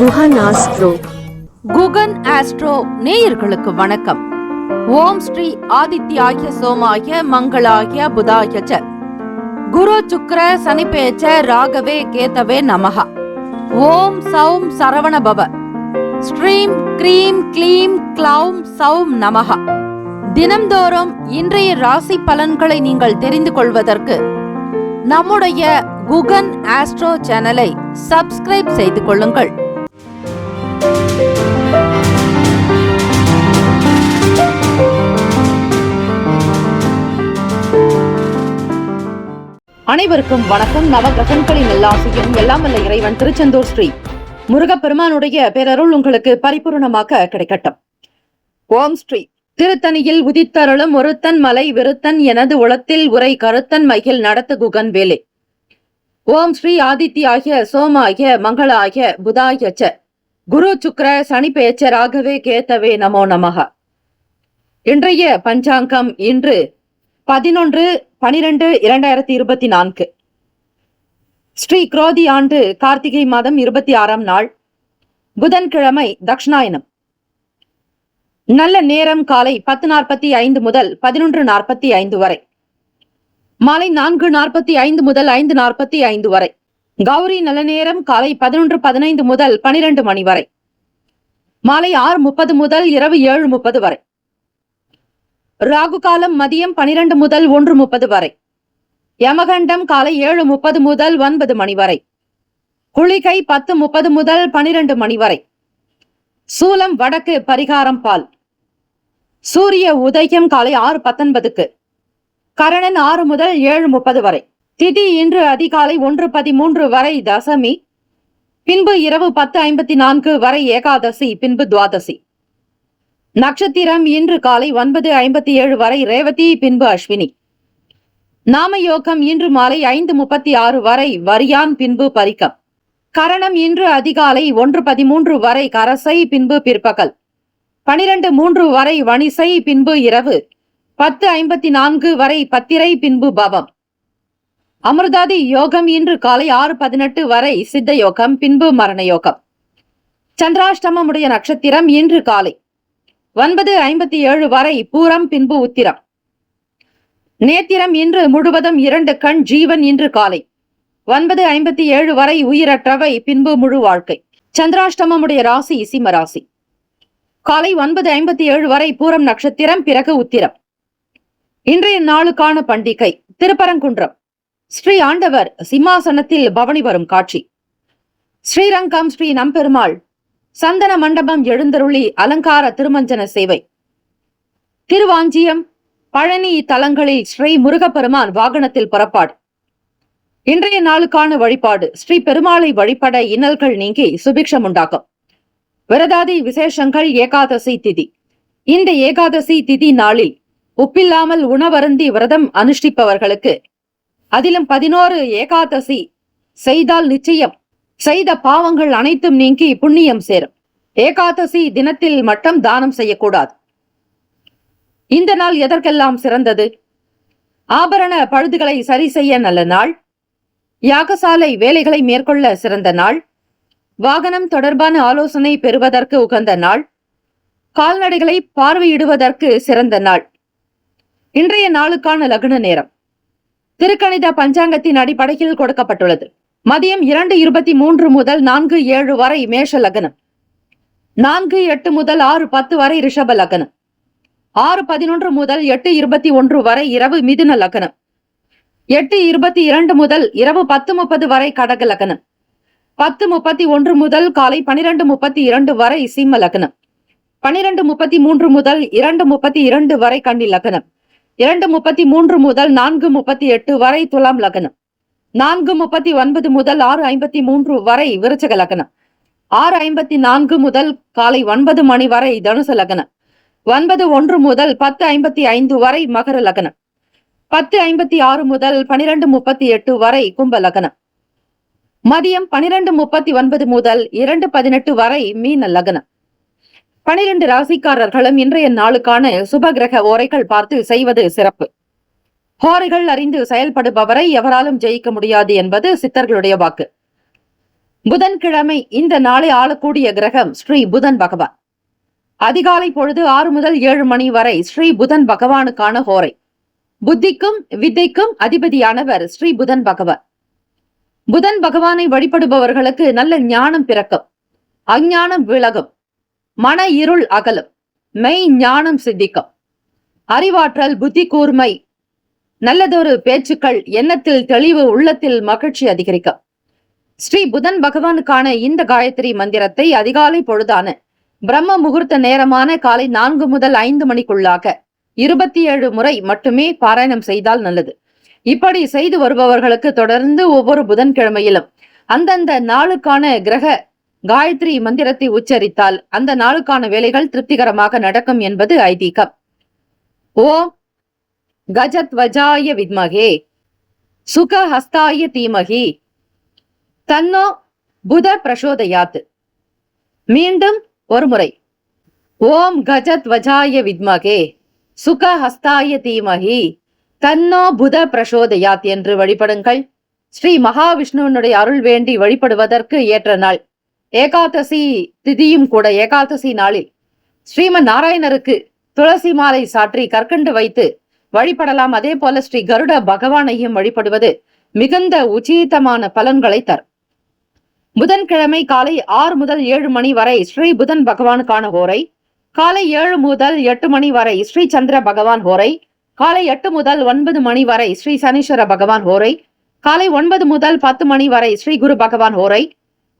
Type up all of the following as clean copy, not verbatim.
Guhan astro. Guhan astro நேயர்களுக்கு வணக்கம். ஓம் ஸ்ரீ ஆதித்யாய சோமாய மங்களாய புதாய ச குரு சுக்ர சனிபேச்ச ராகவே கேதவே நமஹ. ஓம் சௌம் சரவண பவ. ஸ்ரீம் க்ரீம் க்ளீம் க்ளௌம் சௌம் நமஹ. தினம்தோறும் இன்றைய ராசி பலன்களை நீங்கள் தெரிந்து கொள்வதற்கு நம்முடைய குகன் ஆஸ்ட்ரோ சேனலை சப்ஸ்கிரைப் செய்து கொள்ளுங்கள். அனைவருக்கும் வணக்கம். நவகிரகங்களின் எல்லாசையும் எல்லாம் வல்ல இறைவன் திருச்செந்தூர் ஸ்ரீ முருகப்பெருமானுடைய பேரருள் உங்களுக்கு பரிபூர்ணமாக கிடைக்கட்டும். ஓம் ஸ்ரீ திருத்தணியில் உதித்தருளும் ஒருத்தன் மலை விருத்தன் எனது உளத்தில் உரை கருத்தன் மகிழ் நடத்து குகன் வேலே. ஓம் ஸ்ரீ ஆதித்யாய சோமாய மங்களாய புதாய ச குரு சுக்ர சனிபேச்ச ராகவே கேதவே நமோ நமஹ. இன்றைய பஞ்சாங்கம் இன்று 11/12/2024 ஸ்ரீ குரோதி ஆண்டு கார்த்திகை மாதம் 26ஆம் நாள் புதன்கிழமை தக்ஷணாயனம். நல்ல நேரம் காலை 10:45 முதல் 11:45 வரை, மாலை 4:45 முதல் 5:45 வரை. கௌரி நல்ல நேரம் காலை 11:15 முதல் 12 மணி வரை, மாலை 6:30 முதல் இரவு 7:30 வரை. ராகு காலம் மதியம் 12 முதல் 1:30 வரை. யமகண்டம் காலை 7:30 முதல் 9 மணி வரை. குளிகை 10:30 முதல் 12 மணி வரை. சூலம் வடக்கு, பரிகாரம் பால். சூரிய உதயம் காலை 6:19. கரணன் 6 முதல் 7:30 வரை. திதி இன்று அதிகாலை 1:13 வரை தசமி, பின்பு இரவு 10:54 வரை ஏகாதசி, பின்பு துவாதசி. நட்சத்திரம் இன்று காலை 9:57 வரை ரேவதி, பின்பு அஸ்வினி. நாமயோகம் இன்று மாலை 5:36 வரை வரியான், பின்பு பரிக்கம். கரணம் இன்று அதிகாலை 1:13 வரை கரசை, பின்பு பிற்பகல் 12:03 வரை வணிசை, பின்பு இரவு 10:54 வரை பத்திரை, பின்பு பவம். அமிர்தாதி யோகம் இன்று காலை 6:18 வரை சித்த யோகம், பின்பு மரண யோகம். சந்திராஷ்டமமுடைய நட்சத்திரம் இன்று காலை 9:57 வரை பூரம், பின்பு உத்திரம். நேத்திரம் இன்று முழுவதும் 2 கண். ஜீவன் இன்று காலை 9:57 வரை உயிரற்றவை, பின்பு முழு வாழ்க்கை. சந்திராஷ்டமமுடைய ராசி சிம்ம ராசி. காலை 9:57 வரை பூரம் நட்சத்திரம், பிறகு உத்திரம். இன்றைய நாளுக்கான பண்டிகை திருப்பரங்குன்றம். ஸ்ரீ ஆண்டவர் சிம்மாசனத்தில் பவனி வரும் காட்சி. ஸ்ரீரங்கம் ஸ்ரீ நம்பெருமாள் சந்தன மண்டபம் எழுந்தருளி அலங்கார திருமஞ்சன சேவை. திருவாஞ்சியம், பழனி தலங்களில் ஸ்ரீ முருகப்பெருமான் வாகனத்தில் புறப்பாடு. இன்றைய நாளுக்கான வழிபாடு. ஸ்ரீ பெருமாளை வழிபட இன்னல்கள் நீங்கி சுபிக்ஷம் உண்டாகும். விரதாதி விசேஷங்கள். ஏகாதசி திதி. இந்த ஏகாதசி திதி நாளில் உப்பில்லாமல் உணவருந்தி விரதம் அனுஷ்டிப்பவர்களுக்கு, அதிலும் 11 ஏகாதசி செய்தால் நிச்சயம் செய்த பாவங்கள் அனைத்தும் நீங்கி புண்ணியம் சேரும். ஏகாதசி தினத்தில் மட்டும் தானம் செய்யக்கூடாது. இந்த நாள் எதற்கெல்லாம் சிறந்தது? ஆபரண பழுதுகளை சரி செய்ய நல்ல நாள். யாகசாலை வேலைகளை மேற்கொள்ள சிறந்த நாள். வாகனம் தொடர்பான ஆலோசனை பெறுவதற்கு உகந்த நாள். கால்நடைகளை பார்வையிடுவதற்கு சிறந்த நாள். இன்றைய நாளுக்கான லக்ன நேரம் திருக்கணித பஞ்சாங்கத்தின் அடிப்படையில் கொடுக்கப்பட்டுள்ளது. மதியம் 2:23 முதல் 4:07 வரை மேஷ லக்னம். 4:08 முதல் 6:10 வரை ரிஷப லக்னம். 6:11 முதல் 8:21 வரை இரவு மிதுன லக்னம். 8:22 முதல் இரவு 10:30 வரை கடக லக்னம். 10:31 முதல் காலை 12:32 வரை சிம்ம லக்னம். 12:33 முதல் 2:32 வரை கன்னி லக்னம். 2:33 முதல் 4:38 வரை துலாம் லக்னம். 4:39 முதல் 6:53 வரை விருச்சக லக்னம். 6:54 முதல் காலை 9 மணி வரை தனுசு லக்னம். 9:01 முதல் 10:55 வரை மகர லக்னம். 10:56 முதல் 12:38 வரை கும்ப லக்னம். மதியம் 12:39 முதல் 2:18 வரை மீன லக்னம். 12 ராசிக்காரர்களும் இன்றைய நாளுக்கான சுபகிரக ஓரைகள் பார்த்து செய்வது சிறப்பு. ஹோரைகள் அறிந்து செயல்படுபவரை எவராலும் ஜெயிக்க முடியாது என்பது சித்தர்களுடைய வாக்கு. புதன்கிழமை இந்த நாளை ஆளக்கூடிய கிரகம் ஸ்ரீ புதன் பகவான். அதிகாலை பொழுது 6 முதல் 7 மணி வரை ஸ்ரீ புதன் பகவானுக்கான ஹோரை. புத்திக்கும் வித்தைக்கும் அதிபதியானவர் ஸ்ரீ புதன் பகவான். புதன் பகவானை வழிபடுபவர்களுக்கு நல்ல ஞானம் பிறக்கும், அஞ்ஞானம் விலகும், மன இருள் அகலும், மெய் ஞானம் சித்திக்கும், அறிவாற்றல், புத்தி கூர்மை, நல்லதொரு பேச்சுக்கள், எண்ணத்தில் தெளிவு, உள்ளத்தில் மகிழ்ச்சி அதிகரிக்கும். ஸ்ரீ புதன் பகவானுக்கான இந்த காயத்ரி மந்திரத்தை அதிகாலை பொழுதான பிரம்ம முகூர்த்த நேரமான காலை 4 முதல் 5 மணிக்குள்ளாக 27 முறை மட்டுமே பாராயணம் செய்தால் நல்லது. இப்படி செய்து வருபவர்களுக்கு தொடர்ந்து ஒவ்வொரு புதன்கிழமையிலும் அந்தந்த நாளுக்கான கிரக காயத்ரி மந்திரத்தை உச்சரித்தால் அந்த நாளுக்கான வேலைகள் திருப்திகரமாக நடக்கும் என்பது ஐதீகம். ஓம் கஜத்வஜாய வித்மகே சுகஹஸ்தாய தீமகி தன்னோ புத பிரசோதயாத். மீண்டும் ஒருமுறை, ஓம் கஜத்வஜாய வித்மகே சுகஹஸ்தாய தீமகி தன்னோ புத பிரசோதயாத் என்று வழிபடுங்கள். ஸ்ரீ மகாவிஷ்ணுவனுடைய அருள் வேண்டி வழிபடுவதற்கு ஏற்ற நாள் ஏகாதசி திதியும் கூட. ஏகாதசி நாளில் ஸ்ரீமன் நாராயணருக்கு துளசி மாலை சாற்றி கற்கண்டு வைத்து வழிபடலாம். அதே போல ஸ்ரீ கருட பகவானையும் வழிபடுவது மிகுந்த உச்சிதமான பலன்களை தரும். புதன்கிழமை காலை 6 முதல் 7 மணி வரை ஸ்ரீ புதன் பகவானுக்கான ஹோரை. காலை 7 முதல் 8 மணி வரை ஸ்ரீ சந்திர பகவான் ஹோரை. காலை 8 முதல் 9 மணி வரை ஸ்ரீ சனீஸ்வர பகவான் ஹோரை. காலை 9 முதல் 10 மணி வரை ஸ்ரீ குரு பகவான் ஹோரை.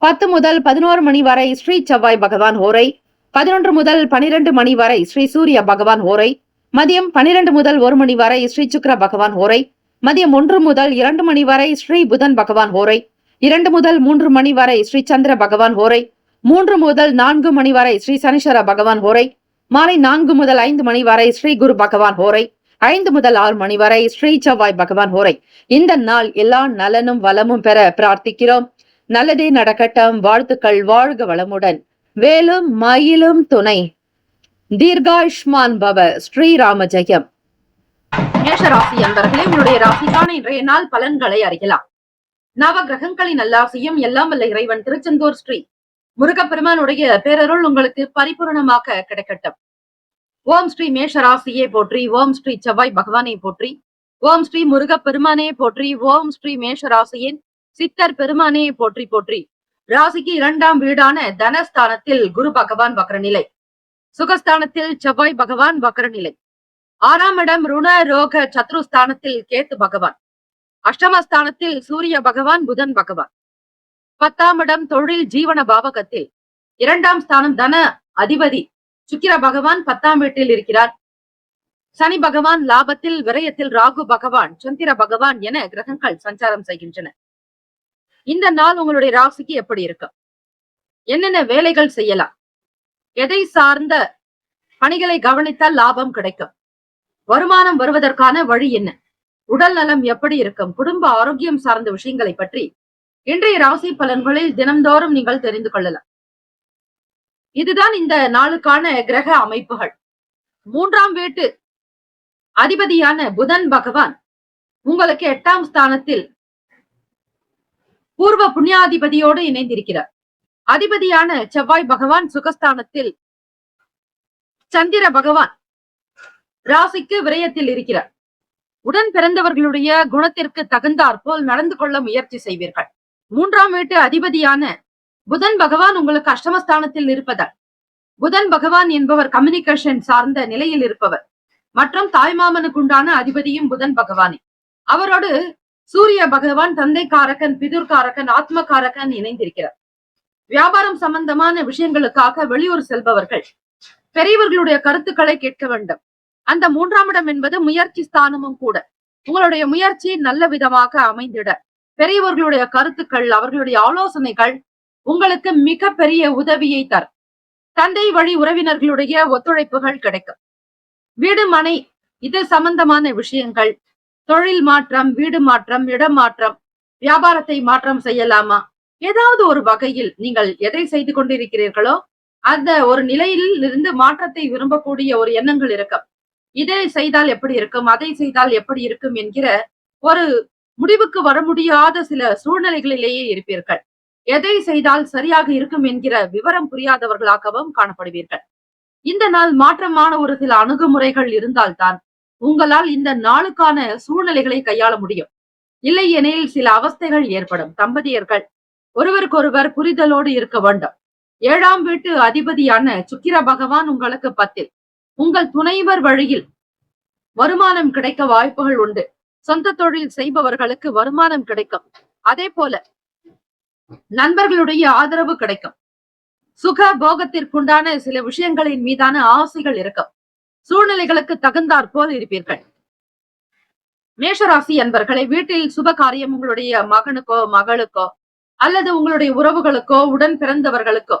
10 முதல் 11 மணி வரை ஸ்ரீ செவ்வாய் பகவான் ஹோரை. 11 முதல் 12 மணி வரை ஸ்ரீ சூரிய பகவான் ஹோரை. மதியம் 12 முதல் 1 மணி வரை ஸ்ரீ சுக்கிர பகவான் ஹோரை. மதியம் 1 முதல் 2 மணி வரை ஸ்ரீ புதன் பகவான் ஹோரை. 2 முதல் 3 மணி வரை ஸ்ரீ சந்திர பகவான் ஹோரை. 3 முதல் 4 மணி வரை ஸ்ரீ சனீஸ்வர பகவான் ஹோரை. மாலை 4 முதல் 5 மணி வரை ஸ்ரீ குரு பகவான் ஹோரை. 5 முதல் 6 மணி வரை ஸ்ரீ செவ்வாய் பகவான் ஹோரை. இந்த நாள் எல்லா நலனும் வளமும் பெற பிரார்த்திக்கிறோம். நல்லதே நடக்கட்டும். வாழ்த்துக்கள். வாழ்க வளமுடன். வேலும் மயிலும் துணை. தீர்காயுஷ்மான் பவ. ஸ்ரீராம ஜெயம். மேஷ ராசி அன்பர்களே, உங்களுடைய ராசிக்கான இன்றைய நாள் பலன்களை அறியலாம். நவ கிரகங்களின் நல்லாசியும் எல்லாம் வல்ல இறைவன் திருச்செந்தூர் ஸ்ரீ முருகப்பெருமானுடைய பேரருள் உங்களுக்கு பரிபூரணமாக கிடைக்கட்டும். ஓம் ஸ்ரீ மேஷ ராசியே போற்றி. ஓம் ஸ்ரீ செவ்வாய் பகவானை போற்றி. ஓம் ஸ்ரீ முருகப்பெருமானே போற்றி. ஓம் ஸ்ரீ மேஷ ராசியின் சித்தர் பெருமானே போற்றி போற்றி. ராசிக்கு 2ஆம் வீடான தனஸ்தானத்தில் குரு பகவான் வக்ரநிலை. சுகஸ்தானத்தில் செவ்வாய் பகவான் வக்ரநிலை. 6ஆம் இடம் ருண ரோக சத்ருஸ்தானத்தில் கேத்து பகவான். அஷ்டமஸ்தானத்தில் சூரிய பகவான் புதன் பகவான். 10ஆம் இடம் தொழில் ஜீவன பாவகத்தில் 2ஆம் ஸ்தானம் தன அதிபதி சுக்கிர பகவான் 10ஆம் வீட்டில் இருக்கிறார். சனி பகவான் லாபத்தில், விரயத்தில் ராகு பகவான், சந்திர பகவான் என கிரகங்கள் சஞ்சாரம் செய்கின்றன. இந்த நாள் உங்களுடைய ராசிக்கு எப்படி இருக்கும்? என்னென்ன வேலைகள் செய்யலாம்? எதை சார்ந்த பணிகளை கவனித்தால் லாபம் கிடைக்கும்? வருமானம் வருவதற்கான வழி என்ன? உடல் நலம் எப்படி இருக்கும்? குடும்ப ஆரோக்கியம் சார்ந்த விஷயங்களை பற்றி இன்றைய ராசி பலன்களில் தினம்தோறும் நீங்கள் தெரிந்து கொள்ளலாம். இதுதான் இந்த நாளுக்கான கிரக அமைப்புகள். 3ஆம் வீட்டு அதிபதியான புதன் பகவான் உங்களுக்கு 8ஆம் ஸ்தானத்தில் பூர்வ புண்ணியாதிபதியோடு இணைந்திருக்கிறார். அதிபதியான செவ்வாய் பகவான் சுகஸ்தானத்தில், சந்திர பகவான் ராசிக்கு விரயத்தில் இருக்கிறார். உடன் பிறந்தவர்களுடைய குணத்திற்கு தகுந்தாற் போல் நடந்து கொள்ள முயற்சி செய்வீர்கள். 3ஆம் வீட்டு அதிபதியான புதன் பகவான் உங்களுக்கு அஷ்டமஸ்தானத்தில் இருப்பதால், புதன் பகவான் என்பவர் கம்யூனிகேஷன் சார்ந்த நிலையில் இருப்பவர் மற்றும் தாய்மாமனுக்கு உண்டான அதிபதியும் புதன் பகவானே. அவரோடு சூரிய பகவான் தந்தை காரகன், பிதுர் காரகன், ஆத்ம காரகன் இணைந்திருக்கிறார். வியாபாரம் சம்பந்தமான விஷயங்களுக்காக வெளியூர் செல்பவர்கள் பெரியவர்களுடைய கருத்துக்களை கேட்க வேண்டும். அந்த 3ஆம் இடம் என்பது முயற்சி ஸ்தானமும் கூட. உங்களுடைய முயற்சி நல்ல விதமாக அமைந்திட பெரியவர்களுடைய கருத்துக்கள், அவர்களுடைய ஆலோசனைகள் உங்களுக்கு மிக பெரிய உதவியை தரும். தந்தை வழி உறவினர்களுடைய ஒத்துழைப்புகள் கிடைக்கும். வீடு மனை இது சம்பந்தமான விஷயங்கள், தொழில் மாற்றம், வீடு மாற்றம், இடம் மாற்றம், வியாபாரத்தை மாற்றம் செய்யலாமா, ஏதாவது ஒரு வகையில் நீங்கள் எதை செய்து கொண்டிருக்கிறீர்களோ அந்த ஒரு நிலையில் இருந்து மாற்றத்தை விரும்பக்கூடிய ஒரு எண்ணங்கள் இருக்கும். இதை செய்தால் எப்படி இருக்கும், அதை செய்தால் எப்படி இருக்கும் என்கிற ஒரு முடிவுக்கு வர முடியாத சில சூழ்நிலைகளிலேயே இருப்பீர்கள். எதை செய்தால் சரியாக இருக்கும் என்கிற விவரம் புரியாதவர்களாகவும் காணப்படுவீர்கள். இந்த நாள் மாற்றமான ஒரு சில அணுகுமுறைகள் இருந்தால்தான் உங்களால் இந்த நாளுக்கான சூழ்நிலைகளை கையாள முடியும். இல்லை எனில் சில அவஸ்தைகள் ஏற்படும். தம்பதியர்கள் ஒருவருக்கொருவர் புரிதலோடு இருக்க வேண்டும். 7ஆம் வீட்டு அதிபதியான சுக்கிர பகவான் உங்களுக்கு 10ல். உங்கள் துணைவர் வழியில் வருமானம் கிடைக்க வாய்ப்புகள் உண்டு. சொந்த தொழில் செய்பவர்களுக்கு வருமானம் கிடைக்கும். அதே போல நண்பர்களுடைய ஆதரவு கிடைக்கும். சுக போகத்திற்குண்டான சில விஷயங்களின் மீதான ஆசைகள் இருக்கும். சூழ்நிலைகளுக்கு தகுந்தாற் போல் இருப்பீர்கள். மேஷராசி அன்பர்களை, வீட்டில் சுப காரியம் உங்களுடைய மகனுக்கோ மகளுக்கோ அல்லது உங்களுடைய உறவுகளுக்கோ உடன் பிறந்தவர்களுக்கோ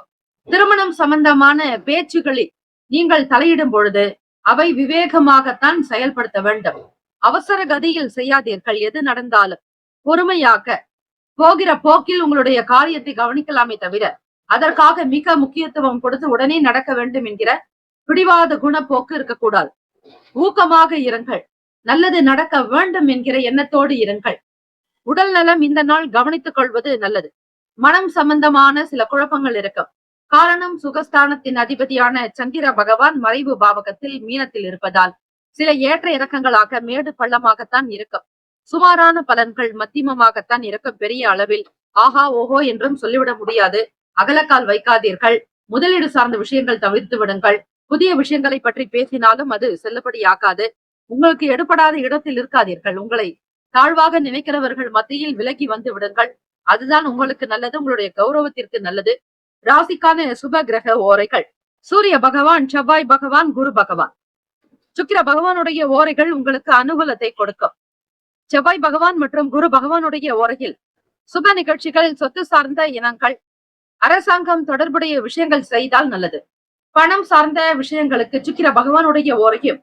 திருமணம் சம்பந்தமான பேச்சுகளில் நீங்கள் தலையிடும் பொழுது அவை விவேகமாகத்தான் செயல்படுத்த வேண்டும். அவசர கதியில் செய்யாதீர்கள். எது நடந்தாலும் பொறுமையாக போகிற போக்கில் உங்களுடைய காரியத்தை கவனிக்கலாமே தவிர அதற்காக மிக முக்கியத்துவம் கொடுத்து உடனே நடக்க வேண்டும் என்கிற பிடிவாத குணப்போக்கு இருக்கக்கூடாது. ஊக்கமாக இருங்கள். நல்லது நடக்க வேண்டும் என்கிற எண்ணத்தோடு இருங்கள். உடல் நலம் இந்த நாள் கவனித்துக் கொள்வது நல்லது. மனம் சம்பந்தமான சில குழப்பங்கள் இருக்கும். காரணம், சுகஸ்தானத்தின் அதிபதியான சந்திர பகவான் மறைவு பாவகத்தில் மீனத்தில் இருப்பதால் சில ஏற்ற இறக்கங்களாக மேடு பள்ளமாகத்தான் இருக்கும். சுமாரான பலன்கள் மத்தியமமாகத்தான் இருக்கும். பெரிய அளவில் ஆஹா ஓஹோ என்றும் சொல்லிவிட முடியாது. அகலக்கால் வைக்காதீர்கள். முதலீடு சார்ந்த விஷயங்கள் தவிர்த்து விடுங்கள். புதிய விஷயங்களை பற்றி பேசினாலும் அது செல்லுபடியாகாது. உங்களுக்கு எடுபடாத இடத்தில் இருக்காதீர்கள். உங்களை தாழ்வாக நினைக்கிறவர்கள் மத்தியில் விலகி வந்து விடுங்கள். அதுதான் உங்களுக்கு நல்லது, உங்களுடைய கௌரவத்திற்கு நல்லது. ராசிக்கான சுப கிரக ஓரைகள்: சூரிய பகவான், செவ்வாய் பகவான், குரு பகவான். சுக்கிர பகவானுடைய ஓரைகள் உங்களுக்கு அனுகூலத்தை கொடுக்கும். செவ்வாய் பகவான் மற்றும் குரு பகவானுடைய ஓரையில் சுப நிகழ்ச்சிகள், சொத்து சார்ந்த இனங்கள், அரசாங்கம் தொடர்புடைய விஷயங்கள் செய்தால் நல்லது. பணம் சார்ந்த விஷயங்களுக்கு சுக்கிர பகவானுடைய ஓரையும்,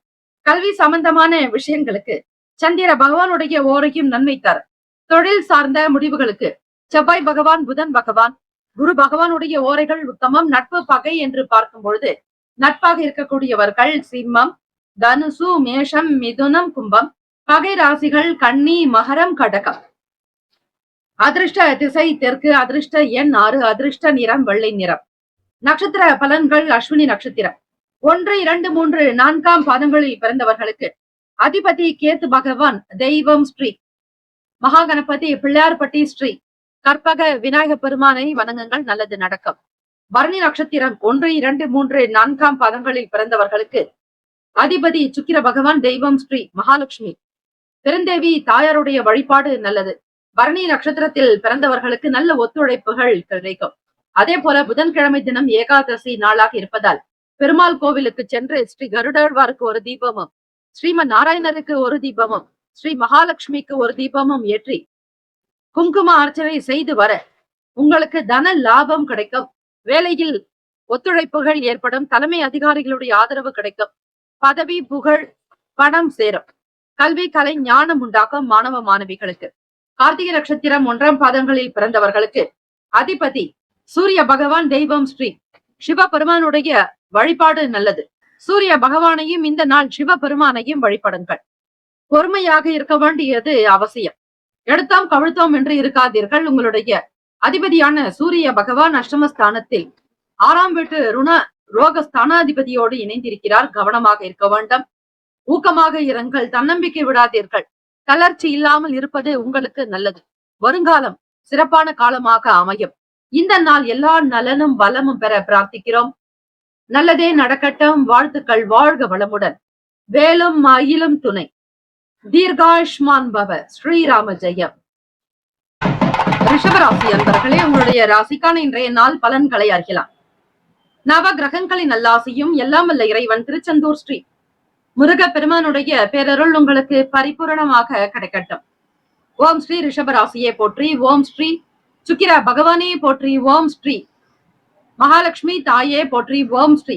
கல்வி சம்பந்தமான விஷயங்களுக்கு சந்திர பகவானுடைய ஓரையும் நன்மை தர. தொழில் சார்ந்த முடிவுகளுக்கு செவ்வாய் பகவான், புதன் பகவான், குரு பகவானுடைய ஓரைகள் உத்தமம். நட்பு பகை என்று பார்க்கும் பொழுது நட்பாக இருக்கக்கூடியவர்கள் சிம்மம், தனுசு, மேஷம், மிதுனம், கும்பம். பகை ராசிகள் கன்னி, மகரம், கடகம். அதிர்ஷ்ட திசை தெற்கு. அதிர்ஷ்ட எண் 6. அதிர்ஷ்ட நிறம் வெள்ளை நிறம். நட்சத்திர பலன்கள்: அஸ்வினி நட்சத்திரம் 1, 2, 3, 4ஆம் பாதங்களில் பிறந்தவர்களுக்கு அதிபதி கேத்து பகவான். தெய்வம் ஸ்ரீ மகாகணபதி பிள்ளையார்பட்டி ஸ்ரீ கற்பக விநாயக பெருமானை வணங்குங்கள், நல்லது நடக்கும். பரணி நட்சத்திரம் 1, 2, 3, 4ஆம் பாதங்களில் பிறந்தவர்களுக்கு அதிபதி சுக்கிர பகவான். தெய்வம் ஸ்ரீ மகாலட்சுமி பெருந்தேவி தாயாருடைய வழிபாடு நல்லது. பரணி நட்சத்திரத்தில் பிறந்தவர்களுக்கு நல்ல ஒத்துழைப்புகள் கிடைக்கும். அதே போல புதன்கிழமை தினம் ஏகாதசி நாளாக இருப்பதால் பெருமாள் கோவிலுக்கு சென்று ஸ்ரீ கருடாழ்வாருக்கு ஒரு தீபமும், ஸ்ரீமன் நாராயணருக்கு ஒரு தீபமும், ஸ்ரீ மகாலட்சுமிக்கு ஒரு தீபமும் ஏற்றி குங்கும அர்ச்சனை செய்து வர உங்களுக்கு தன லாபம் கிடைக்கும். வேலையில் ஒத்துழைப்புகள் ஏற்படும். தலைமை அதிகாரிகளுடைய ஆதரவு கிடைக்கும். பதவி, புகழ், பணம் சேரும். கல்வி, கலை, ஞானம் உண்டாக்கும் மாணவ மாணவிகளுக்கு. கார்த்திகை நட்சத்திரம் 1ஆம் பாதங்களில் பிறந்தவர்களுக்கு அதிபதி சூரிய பகவான். தெய்வம் ஸ்ரீ சிவபெருமானுடைய வழிபாடு நல்லது. சூரிய பகவானையும் இந்த நாள் சிவபெருமானையும் வழிபடுங்கள். பொறுமையாக இருக்க வேண்டியது அவசியம். எடுத்தோம் கவிழ்த்தோம் என்று இருக்காதீர்கள். உங்களுடைய அதிபதியான சூரிய பகவான் அஷ்டமஸ்தானத்தில் 6ஆம் வீட்டு ருண ரோக ஸ்தானாதிபதியோடு இணைந்திருக்கிறார். கவனமாக இருக்க வேண்டும். ஊக்கமாக இருங்கள். தன்னம்பிக்கை விடாதீர்கள். தளர்ச்சி இல்லாமல் இருப்பது உங்களுக்கு நல்லது. வருங்காலம் சிறப்பான காலமாக அமையும். இந்த நாள் எல்லா நலனும் வளமும் பெற பிரார்த்திக்கிறோம். நல்லதே நடக்கட்டும். வாழ்த்துக்கள். வாழ்க வளமுடன். வேலும் மயிலும் துணை. தீர்காயுஷ்மான் பவ. ஸ்ரீராம ஜெயம். ரிஷபராசி அன்பர்களே, உங்களுடைய ராசிக்கான இன்றைய நாள் பலன்களை அறியலாம். நவ கிரகங்களின் நல்லாசியும் எல்லாம் வல்ல இறைவன் திருச்செந்தூர் ஸ்ரீ முருக பெருமானுடைய பேரருள் உங்களுக்கு பரிபூரணமாக கிடைக்கட்டும். ஓம் ஸ்ரீ ரிஷபராசியை போற்றி. ஓம் ஸ்ரீ சுக்கிர பகவானே போற்றி. ஓம் ஸ்ரீ மகாலட்சுமி தாயே போற்றி. ஓம் ஸ்ரீ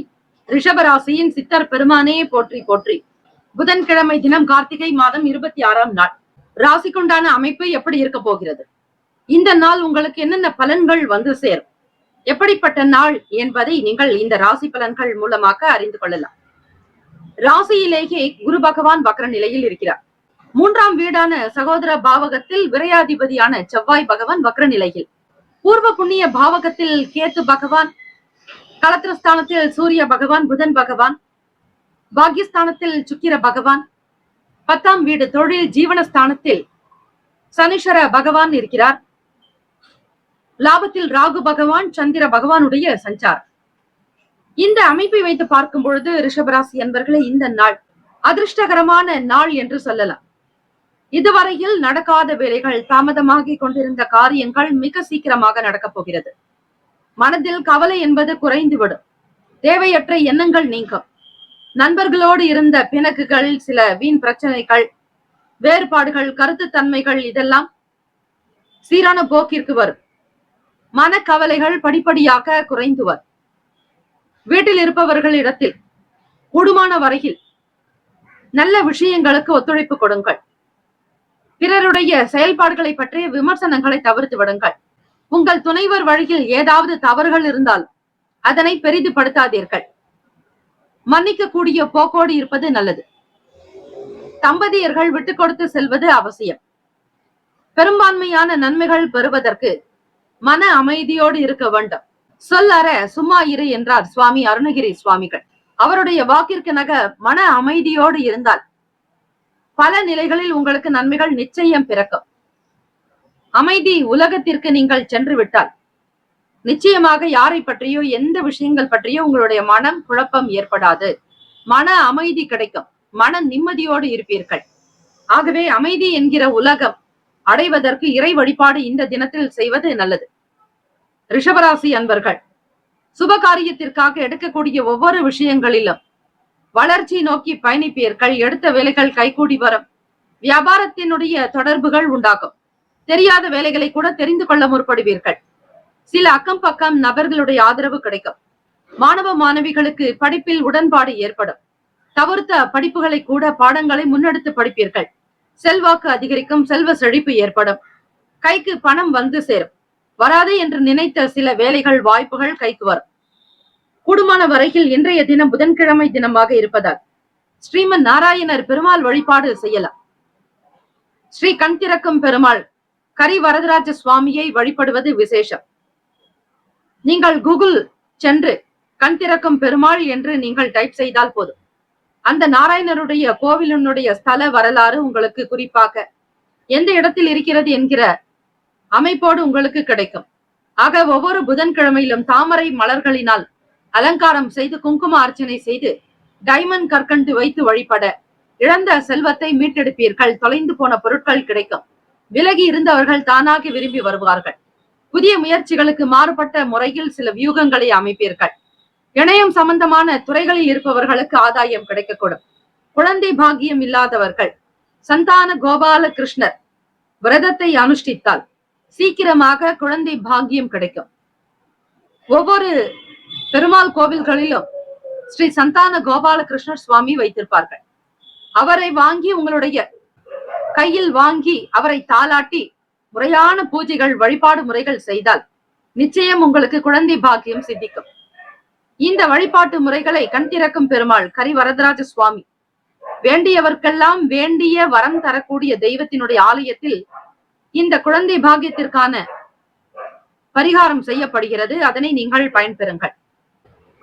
ரிஷபராசியின் சித்தர் பெருமானே போற்றி போற்றி. புதன்கிழமை தினம் கார்த்திகை மாதம் 26ஆம் நாள். ராசிக்குண்டான அமைப்பு எப்படி இருக்க போகிறது? இந்த நாள் உங்களுக்கு என்னென்ன பலன்கள் வந்து சேரும், எப்படிப்பட்ட நாள் என்பதை நீங்கள் இந்த ராசி பலன்கள் மூலமாக அறிந்து கொள்ளலாம். ராசியிலேயே குரு பகவான் வக்ர நிலையில் இருக்கிறார். 3ஆம் வீடான சகோதர பாவகத்தில் விரையாதிபதியான செவ்வாய் பகவான் வக்ர நிலையில். பூர்வ புண்ணிய பாவகத்தில் கேத்து பகவான், களத்திரஸ்தானத்தில் சூரிய பகவான், புதன் பகவான், பாக்யஸ்தானத்தில் சுக்கிர பகவான், 10ஆம் வீடு தொழில் ஜீவனஸ்தானத்தில் சனீஸ்வர பகவான் இருக்கிறார். லாபத்தில் ராகு பகவான், சந்திர பகவானுடைய சஞ்சார். இந்த அமைப்பை வைத்து பார்க்கும் பொழுது ரிஷபராசி என்பர்களே, இந்த நாள் அதிர்ஷ்டகரமான நாள் என்று சொல்லலாம். இதுவரையில் நடக்காத வேலைகள், தாமதமாகி கொண்டிருந்த காரியங்கள் மிக சீக்கிரமாக நடக்கப் போகிறது. மனதில் கவலை என்பது குறைந்துவிடும். தேவையற்ற எண்ணங்கள் நீங்கும். நண்பர்களோடு இருந்த பிணக்குகள், சில வீண் பிரச்சனைகள், வேறுபாடுகள், கருத்து தன்மைகள் இதெல்லாம் சீரான போக்கிற்கு வரும். மனக்கவலைகள் படிப்படியாக குறைந்து வரும். வீட்டில் இருப்பவர்களிடத்தில் கூடுமான வரையில் நல்ல விஷயங்களுக்கு ஒத்துழைப்பு கொடுங்கள். பிறருடைய செயல்பாடுகளை பற்றிய விமர்சனங்களை தவிர்த்து விடுங்கள். உங்கள் துணைவர் வழியில் ஏதாவது தவறுகள் இருந்தால் அதனை பெரிதுபடுத்தாதீர்கள். மன்னிக்க கூடிய போக்கோடு இருப்பது நல்லது. தம்பதியர்கள் விட்டுக் கொடுத்து செல்வது அவசியம். பெரும்பான்மையான நன்மைகள் பெறுவதற்கு மன அமைதியோடு இருக்க வேண்டும். சொல்லற சும்மா இரு என்றார் சுவாமி அருணகிரி சுவாமிகள். அவருடைய வாக்கிற்கு நக மன அமைதியோடு இருந்தால் பல நிலைகளில் உங்களுக்கு நன்மைகள் நிச்சயம் பிறக்கும். அமைதி உலகத்திற்கு நீங்கள் சென்று விட்டால் நிச்சயமாக யாரை பற்றியோ எந்த விஷயங்கள் பற்றியோ உங்களுடைய மனம் குழப்பம் ஏற்படாது. மன அமைதி கிடைக்கும். மன நிம்மதியோடு இருப்பீர்கள். ஆகவே அமைதி என்கிற உலகம் அடைவதற்கு இறை வழிபாடு இந்த தினத்தில் செய்வது நல்லது. ரிஷபராசி அன்பர்கள், சுப காரியத்திற்காக எடுக்கக்கூடிய ஒவ்வொரு விஷயங்களிலும் வளர்ச்சி நோக்கி பயணிப்பீர்கள். எடுத்த வேலைகள் கைகூடி வரும். வியாபாரத்தினுடைய தொடர்புகள் உண்டாகும். தெரியாத வேலைகளை கூட தெரிந்து கொள்ள முற்படுவீர்கள். சில அக்கம் பக்கம் நபர்களுடைய ஆதரவு கிடைக்கும். மாணவ மாணவிகளுக்கு படிப்பில் உடன்பாடு ஏற்படும். தவிர்த்த படிப்புகளை கூட பாடங்களை முன்னெடுத்து படிப்பீர்கள். செல்வாக்கு அதிகரிக்கும். செல்வ செழிப்பு ஏற்படும். கைக்கு பணம் வந்து சேரும். வராது என்று நினைத்த சில வேலைகள், வாய்ப்புகள் கைக்கு வரும். கூடுமான வரையில் இன்றைய தினம் புதன்கிழமை தினமாக இருப்பதால் ஸ்ரீமன் நாராயணர் பெருமாள் வழிபாடு செய்யலாம். ஸ்ரீ கண் திறக்கும் பெருமாள் கரி வரதராஜ சுவாமியை வழிபடுவது விசேஷம். நீங்கள் கூகுள் சென்று கண் திறக்கும் பெருமாள் என்று நீங்கள் டைப் செய்தால் போதும். அந்த நாராயணருடைய கோவிலினுடைய ஸ்தல வரலாறு உங்களுக்கு குறிப்பாக எந்த இடத்தில் இருக்கிறது என்கிற அமைப்போடு உங்களுக்கு கிடைக்கும். ஆக ஒவ்வொரு புதன்கிழமையிலும் தாமரை மலர்களினால் அலங்காரம் செய்து குங்கும அர்ச்சனை செய்து டைமண்ட் கற்கண்டு வைத்து வழிபட இழந்த செல்வத்தை மீட்டெடுப்பீர்கள். தொலைந்து போன பொருட்கள் கிடைக்கும். விலகி இருந்தவர்கள் தானாக விரும்பி வருவார்கள். புதிய முயற்சிகளுக்கு மாறுபட்ட முறையில் சில வியூகங்களை அமைப்பீர்கள். இணையம் சம்பந்தமான துறைகளில் இருப்பவர்களுக்கு ஆதாயம் கிடைக்கக்கூடும். குழந்தை பாக்கியம் இல்லாதவர்கள் சந்தான கோபால கிருஷ்ணர் விரதத்தை அனுஷ்டித்தால் சீக்கிரமாக குழந்தை பாக்கியம் கிடைக்கும். ஒவ்வொரு பெருமாள் கோவில்களிலும் ஸ்ரீ சந்தான கோபால கிருஷ்ணர் சுவாமி வைத்திருப்பார்கள். அவரை வாங்கி உங்களுடைய கையில் வாங்கி அவரை தாளாட்டி முறையான பூஜைகள், வழிபாடு முறைகள் செய்தால் நிச்சயம் உங்களுக்கு குழந்தை பாக்கியம் சித்திக்கும். இந்த வழிபாட்டு முறைகளை கண் திறக்கும் பெருமாள் கரி வரதராஜ சுவாமி வேண்டியவர்க்கெல்லாம் வேண்டிய வரம் தரக்கூடிய தெய்வத்தினுடைய ஆலயத்தில் இந்த குழந்தை பாக்கியத்திற்கான பரிகாரம் செய்யப்படுகிறது. அதனை நீங்கள் பயன்பெறுங்கள்.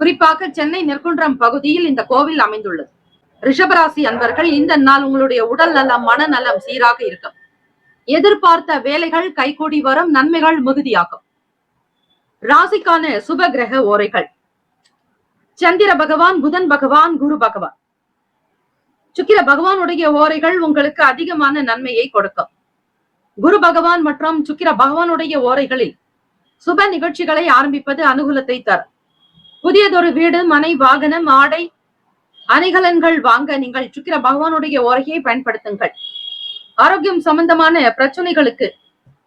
குறிப்பாக சென்னை நெற்குன்றம் பகுதியில் இந்த கோவில் அமைந்துள்ளது. ரிஷபராசி அன்பர்கள், இந்த நாள் உங்களுடைய உடல் நலம், மனநலம் சீராக இருக்கும். எதிர்பார்த்த வேலைகள் கைகூடி வரும். நன்மைகள் மிகுதியாகும். ராசிக்கான சுப கிரக ஓரைகள்: சந்திர பகவான், புதன் பகவான், குரு பகவான். சுக்கிர பகவானுடைய ஓரைகள் உங்களுக்கு அதிகமான நன்மையை கொடுக்கும். குரு பகவான் மற்றும் சுக்கிர பகவானுடைய ஓரைகளில் சுப நிகழ்ச்சிகளை ஆரம்பிப்பது அனுகூலத்தை தரும். புதியதொரு வீடு, மனை, வாகனம், ஆடை, அணிகலன்கள் வாங்க நீங்கள் சுக்கிர பகவானுடைய ஓரையை பயன்படுத்துங்கள். ஆரோக்கியம் சம்பந்தமான பிரச்சனைகளுக்கு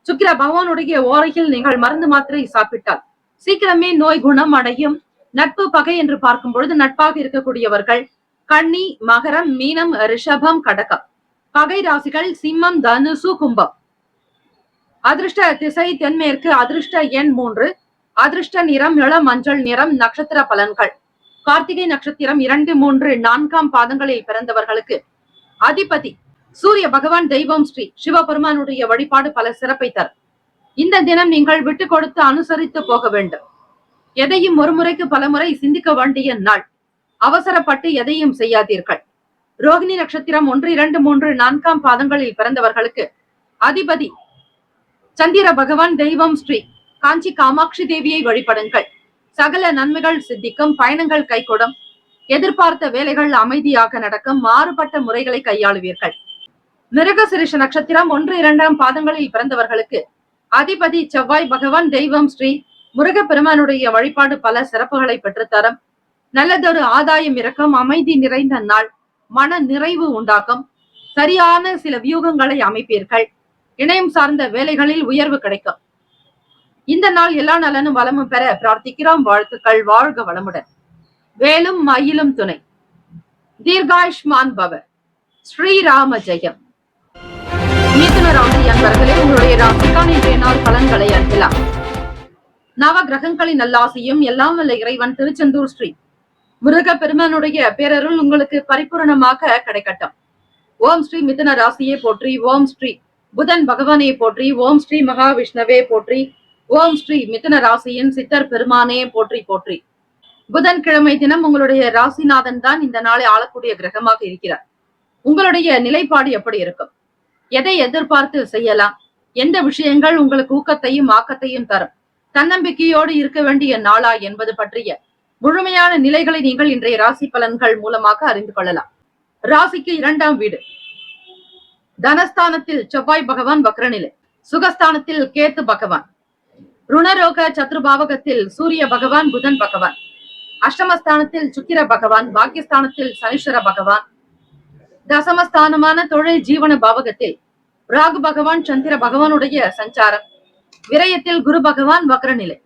சுக்கிர பகவானுடைய ஓரையில் நீங்கள் மருந்து மாத்திரை சாப்பிட்டால் சீக்கிரமே நோய் குணம் அடையும். நட்பு பகை என்று பார்க்கும் பொழுது நட்பாக இருக்கக்கூடியவர்கள் கன்னி, மகரம், மீனம், ரிஷபம், கடகம். பகை ராசிகள் சிம்மம், தனுசு, கும்பம். அதிர்ஷ்ட திசை தென்மேற்கு. அதிர்ஷ்ட எண் 3. அதிர்ஷ்ட நிறம் இளம் மஞ்சள் நிறம். நட்சத்திர பலன்கள்: கார்த்திகை நட்சத்திரம் 2, 3, 4ஆம் பாதங்களில் பிறந்தவர்களுக்கு அதிபதி சூரிய பகவான். தெய்வம் ஸ்ரீ சிவபெருமானுடைய வழிபாடு பல சிறப்பை தரும். இந்த தினம் நீங்கள் விட்டு கொடுத்து அனுசரித்து போக வேண்டும். எதையும் ஒரு முறைக்கு பல முறை சிந்திக்க வேண்டிய நாள். அவசரப்பட்டு எதையும் செய்யாதீர்கள். ரோகிணி நட்சத்திரம் 1, 2, 3, 4 பாதங்களில் பிறந்தவர்களுக்கு அதிபதி சந்திர பகவான். தெய்வம் ஸ்ரீ காஞ்சி காமாட்சி தேவியை வழிபடுங்கள். சகல நன்மைகள் சித்திக்கும். பயணங்கள் கைகூடும். எதிர்பார்த்த வேலைகள் அமைதியாக நடக்கும். மாறுபட்ட முறைகளை கையாளுவீர்கள். மிருகசிரிஷ நட்சத்திரம் 1, 2 பாதங்களில் பிறந்தவர்களுக்கு அதிபதி செவ்வாய் பகவான். தெய்வம் ஸ்ரீ முருகப்பெருமானுடைய வழிபாடு பல சிறப்புகளை பெற்றுத்தரும். நல்லதொரு ஆதாயம் இருக்கும். அமைதி நிறைந்த நாள். மன நிறைவு உண்டாகும். சரியான சில வியூகங்களை அமைப்பீர்கள். இணையம் சார்ந்த வேலைகளில் உயர்வு கிடைக்கும். இந்த நாள் எல்லா நலனும் வளமும் பெற பிரார்த்திக்கிறோம். வாழ்த்துக்கள். வாழ்க வளமுடன். வேலும் மயிலும் துணை. தீர்காயுஷ்மான் பவ. ஸ்ரீராம ஜெயம். மிதுன ராசி அன்பர்களே, உங்களுடைய ராசிக்கான இன்றைய நாள் பலன்களை அறியலாம். நவ கிரகங்களின் நல்லாசியும் எல்லாம் வல்ல இறைவன் திருச்செந்தூர் ஸ்ரீ முருக பெருமானுடைய பேரருள் உங்களுக்கு பரிபூரணமாக கிடைக்கட்டும். ஓம் ஸ்ரீ மிதுன ராசியை போற்றி. ஓம் ஸ்ரீ புதன் பகவானை போற்றி. ஓம் ஸ்ரீ மகாவிஷ்ணவே போற்றி. ஓம் ஸ்ரீ மிதுன ராசியின் சித்தர் பெருமானே போற்றி போற்றி. புதன்கிழமை தினம் உங்களுடைய ராசிநாதன் தான் இந்த நாளை ஆளக்கூடிய கிரகமாக இருக்கிறார். உங்களுடைய நிலைப்பாடு எப்படி இருக்கும்? எதை எதிர்பார்த்து செய்யலாம்? எந்த விஷயங்கள் உங்களுக்கு ஊக்கத்தையும் ஆக்கத்தையும் தரும்? தன்னம்பிக்கையோடு இருக்க வேண்டிய நாளா என்பது பற்றிய முழுமையான நிலைகளை நீங்கள் இன்றைய ராசி பலன்கள் மூலமாக அறிந்து கொள்ளலாம். ராசிக்கு 2ஆம் வீடு. தனஸ்தானத்தில் செவ்வாய் பகவான் வக்ரநிலை. சுகஸ்தானத்தில் கேத்து பகவான். ருணரோக சத்ருபாவகத்தில் சூரிய பகவான் புதன் பகவான். அஷ்டமஸ்தானத்தில் சுக்கிர பகவான். பாக்கியஸ்தானத்தில் சனீஸ்வர பகவான். தசமஸ்தானமான தொழில் ஜீவன பாவகத்தில் ராகு பகவான் சந்திர பகவானுடைய சஞ்சாரம். விரயத்தில் குரு பகவான் வக்ரநிலை.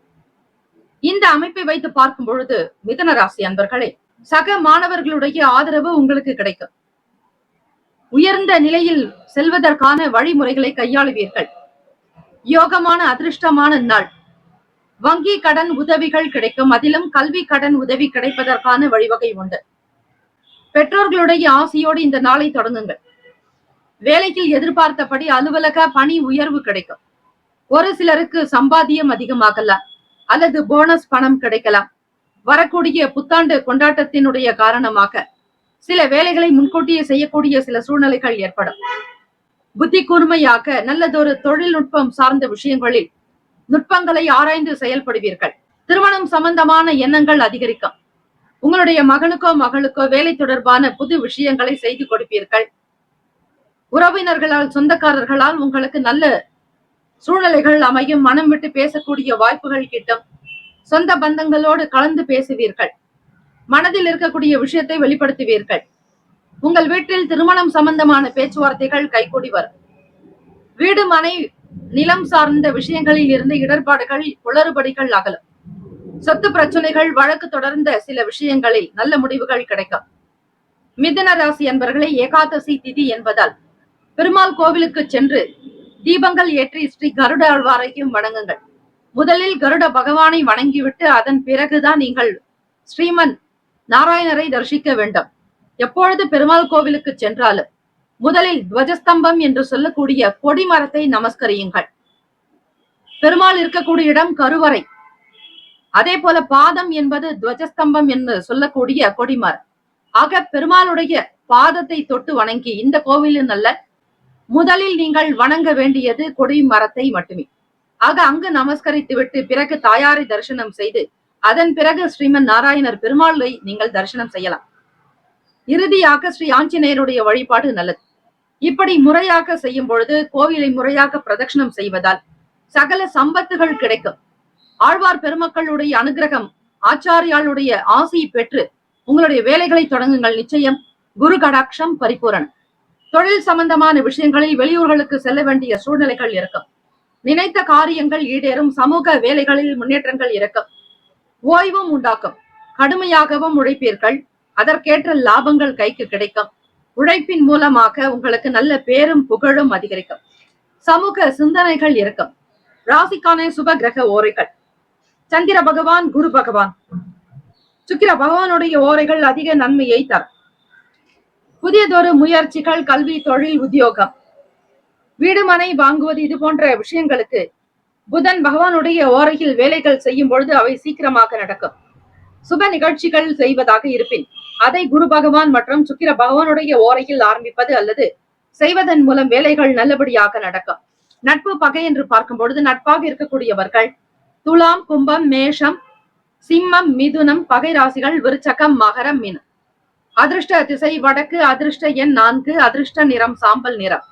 இந்த அமைப்பை வைத்து பார்க்கும் பொழுது மிதுன ராசி அன்பர்களே, சக மாணவர்களுடைய ஆதரவு உங்களுக்கு கிடைக்கும். உயர்ந்த நிலையில் செல்வதற்கான வழிமுறைகளை கையாளுவீர்கள். யோகமான அதிர்ஷ்டமான நாள். வங்கி கடன் உதவிகள் கிடைக்கும். அதிலும் கல்வி கடன் உதவி கிடைப்பதற்கான வழிவகை உண்டு. பெற்றோர்களுடைய ஆசையோடு இந்த நாளை தொடங்குங்கள். வேலையில் எதிர்பார்த்தபடி அலுவலக பணி உயர்வு கிடைக்கும். ஒரு சிலருக்கு சம்பாத்தியம் அதிகமாகலாம் அல்லது போனஸ் பணம் கிடைக்கலாம். வரக்கூடிய புத்தாண்டு கொண்டாட்டத்தினுடைய காரணமாக சில வேலைகளை முன்கூட்டியே செய்யக்கூடிய சில சூழ்நிலைகள் ஏற்படும். புத்தி கூர்மையாக நல்லதொரு தொழில்நுட்பம் சார்ந்த விஷயங்களில் நுட்பங்களை ஆராய்ந்து செயல்படுவீர்கள். திருமணம் சம்பந்தமான எண்ணங்கள் அதிகரிக்கும். உங்களுடைய மகனுக்கோ மகளுக்கோ வேலை தொடர்பான புது விஷயங்களை செய்து கொடுப்பீர்கள். உறவினர்களால் சொந்தக்காரர்களால் உங்களுக்கு நல்ல சூழ்நிலைகள் அமையும். மனம் விட்டு பேசக்கூடிய வாய்ப்புகள் கிட்டும். சொந்த பந்தங்களோடு கலந்து பேசுவீர்கள். மனதில் இருக்கக்கூடிய விஷயத்தை வெளிப்படுத்துவீர்கள். உங்கள் வீட்டில் திருமணம் சம்பந்தமான பேச்சுவார்த்தைகள் கைகூடி வரும். வீடு மனை நிலம் சார்ந்த விஷயங்களில் இருந்து இடர்பாடுகள் குளறுபடிகள் அகலும். சொத்து பிரச்சனைகள் வழக்கு தொடர்ந்த சில விஷயங்களில் நல்ல முடிவுகள் கிடைக்கும். மிதுன ராசி என்பவர்களை ஏகாதசி திதி என்பதால் பெருமாள் கோவிலுக்கு சென்று தீபங்கள் ஏற்றி ஸ்ரீ கருட ஆழ்வாரையும் வணங்குங்கள். முதலில் கருட பகவானை வணங்கிவிட்டு அதன் பிறகுதான் நீங்கள் ஸ்ரீமன் நாராயணரை தரிசிக்க வேண்டும். எப்பொழுது பெருமாள் கோவிலுக்கு சென்றாலும் முதலில் துவஜஸ்தம்பம் என்று சொல்லக்கூடிய கொடிமரத்தை நமஸ்கரியுங்கள். பெருமாள் இருக்கக்கூடிய இடம் கருவறை. அதே போல பாதம் என்பது துவஜஸ்தம்பம் என்று சொல்லக்கூடிய கொடிமரம். ஆக பெருமாளுடைய பாதத்தை தொட்டு வணங்கி, இந்த கோவிலின் அல்ல, முதலில் நீங்கள் வணங்க வேண்டியது கொடிமரத்தை மட்டுமே. ஆக அங்கு நமஸ்கரித்து விட்டு பிறகு தாயாரை தரிசனம் செய்து அதன் பிறகு ஸ்ரீமன் நாராயணர் பெருமாளை நீங்கள் தரிசனம் செய்யலாம். இறுதியாக ஸ்ரீ ஆஞ்சநேயருடைய வழிபாடு நல்லது. இப்படி முறையாக செய்யும் பொழுது, கோவிலை முறையாக பிரதட்சணம் செய்வதால் சகல சம்பத்துகள் கிடைக்கும். ஆழ்வார் பெருமக்களுடைய அனுகிரகம், ஆச்சாரியாளுடைய ஆசை பெற்று உங்களுடைய வேலைகளை தொடங்குங்கள். நிச்சயம் குரு கடாட்சம் பரிபூரணம். தொழில் சம்பந்தமான விஷயங்களில் வெளியூர்களுக்கு செல்ல வேண்டிய சூழ்நிலைகள் இருக்கும். நினைத்த காரியங்கள் ஈடேறும். சமூக வேலைகளில் முன்னேற்றங்கள் இருக்கும். ஓய்வும் உண்டாக்கும். கடுமையாகவும் உழைப்பீர்கள். அதற்கேற்ற லாபங்கள் கைக்கு கிடைக்கும். உழைப்பின் மூலமாக உங்களுக்கு நல்ல பேரும் புகழும் அதிகரிக்கும். சமூக சிந்தனைகள் இருக்கும். ராசிக்கான சுப கிரக ஓரைகள். சந்திர பகவான், குரு பகவான், சுக்கிர பகவானுடைய ஓரைகள் அதிக நன்மையை தரும். புதியதொரு முயற்சிகள், கல்வி, தொழில், உத்தியோகம், வீடு மனை வாங்குவது, இது போன்ற விஷயங்களுக்கு புதன் பகவானுடைய ஓரையில் வேலைகள் செய்யும் பொழுது அவை சீக்கிரமாக நடக்கும். சுப நிகழ்ச்சிகள் செய்வதாக இருப்பின் அதை குரு பகவான் மற்றும் சுக்கிர பகவானுடைய ஓரையில் ஆரம்பிப்பது அல்லது செய்வதன் மூலம் வேலைகள் நல்லபடியாக நடக்கும். நட்பு பகை என்று பார்க்கும் பொழுது நட்பாக இருக்கக்கூடியவர்கள் துலாம், கும்பம், மேஷம், சிம்மம், மிதுனம் பகை ராசிகள், விருச்சகம், மகரம், மீனம். அதிர்ஷ்ட திசை வடக்கு, அதிர்ஷ்ட எண் 4, அதிர்ஷ்ட நிறம் சாம்பல் நிறம்.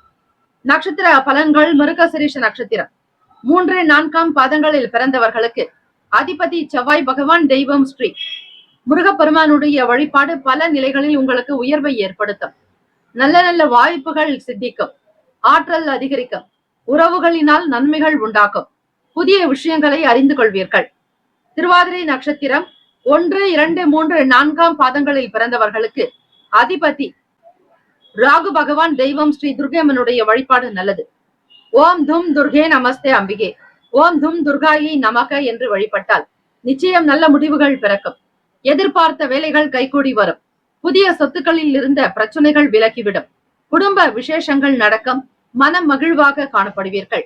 நட்சத்திர பலன்கள் மிருகசிரீஷ நட்சத்திரம் 3, 4 பாதங்களில் பிறந்தவர்களுக்கு அதிபதி செவ்வாய் பகவான், தெய்வம் ஸ்ரீ முருகப்பெருமானுடைய வழிபாடு பல நிலைகளில் உங்களுக்கு உயர்வை ஏற்படுத்தும். நல்ல நல்ல வாய்ப்புகள் சித்திக்கும், ஆற்றல் அதிகரிக்கும், உறவுகளினால் நன்மைகள் உண்டாக்கும், புதிய விஷயங்களை அறிந்து கொள்வீர்கள். திருவாதிரை நட்சத்திரம் 1, 2, 3, 4 பாதங்களில் பிறந்தவர்களுக்கு அதிபதி ராகு பகவான், தெய்வம் ஸ்ரீ துர்கேமனுடைய வழிபாடு நல்லது. ஓம் தும் துர்கே நமஸ்தே அம்பிகே, ஓம் தும் துர்காயை நமக என்று வழிபட்டால் நிச்சயம் நல்ல முடிவுகள் பிறக்கும். எதிர்பார்த்த வேலைகள் கைகூடி வரும். புதிய சொத்துக்களில் இருந்த பிரச்சனைகள் விலகிவிடும். குடும்ப விசேஷங்கள் நடக்கும். மனம் மகிழ்வாக காணப்படுவீர்கள்.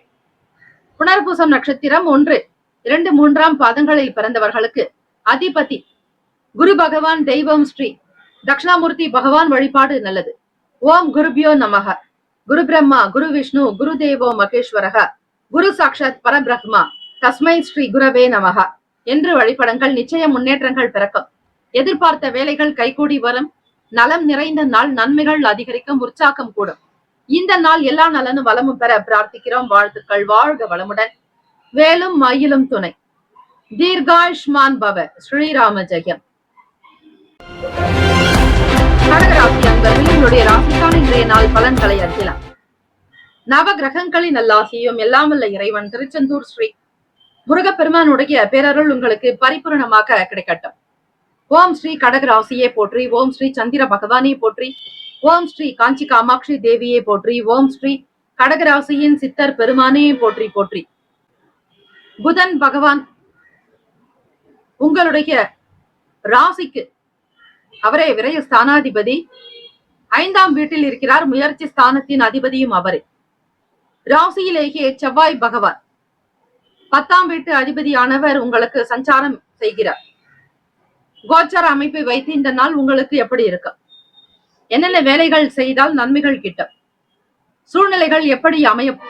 புனர்பூசம் நட்சத்திரம் 1, 2, 3 பாதங்களில் பிறந்தவர்களுக்கு அதிபதி குரு பகவான், தெய்வம் ஸ்ரீ தட்சிணாமூர்த்தி பகவான் வழிபாடு நல்லது. ஓம் குருபியோ நமக. குரு பிரம்மா, குரு விஷ்ணு, குரு தேவோ மகேஸ்வரக, குரு சாட்சாத் பரபிரம்மா, தஸ்மை ஸ்ரீ குரவே நமக என்று வழிபடுங்கள். நிச்சயம் முன்னேற்றங்கள் பிறக்கும். எதிர்பார்த்த வேலைகள் கைகூடி வரும். நலம் நிறைந்த நாள், நன்மைகள் அதிகரிக்கும், உற்சாகம் கூடும். இந்த நாள் எல்லா நலனும் வளமும் பெற பிரார்த்திக்கிறோம். வாழ்த்துக்கள். வாழ்க வளமுடன். வேலும் மயிலும் துணை. தீர்காயுஷ்மான் பவ. ஸ்ரீராம ஜெயம். கடகராசி அன்பர்களுடைய ராசிக்கான இன்றைய நாள் பலன்களை அறியலாம். நவ கிரகங்களின் நல்லாசியும் எல்லாம் வல்ல இறைவன் திருச்செந்தூர் ஸ்ரீ முருகப்பெருமானுடைய பேரருள் உங்களுக்கு பரிபூரணமாக கிடைக்கட்டும். ஓம் ஸ்ரீ கடகராசியே போற்றி. ஓம் ஸ்ரீ சந்திர பகவானே போற்றி. ஓம் ஸ்ரீ காஞ்சி காமாட்சி தேவியே போற்றி. ஓம் ஸ்ரீ கடகராசியின் சித்தர் பெருமானே போற்றி போற்றி. புதன் பகவான் உங்களுடைய ராசிக்கு அவரே விரய ஸ்தானாதிபதி, 5ஆம் வீட்டில் இருக்கிறார். முயற்சி ஸ்தானத்தின் அதிபதியும் அவரே. ராசியிலேயே செவ்வாய் பகவான் 10ஆம் வீட்டு அதிபதியானவர் உங்களுக்கு சஞ்சாரம் செய்கிறார். கோச்சார அமைப்பை வைத்து இந்த நாள் உங்களுக்கு எப்படி இருக்கும், என்னென்ன வேலைகள் செய்தால் நன்மைகள் கிட்டும், சூழ்நிலைகள் எப்படி அமையும்,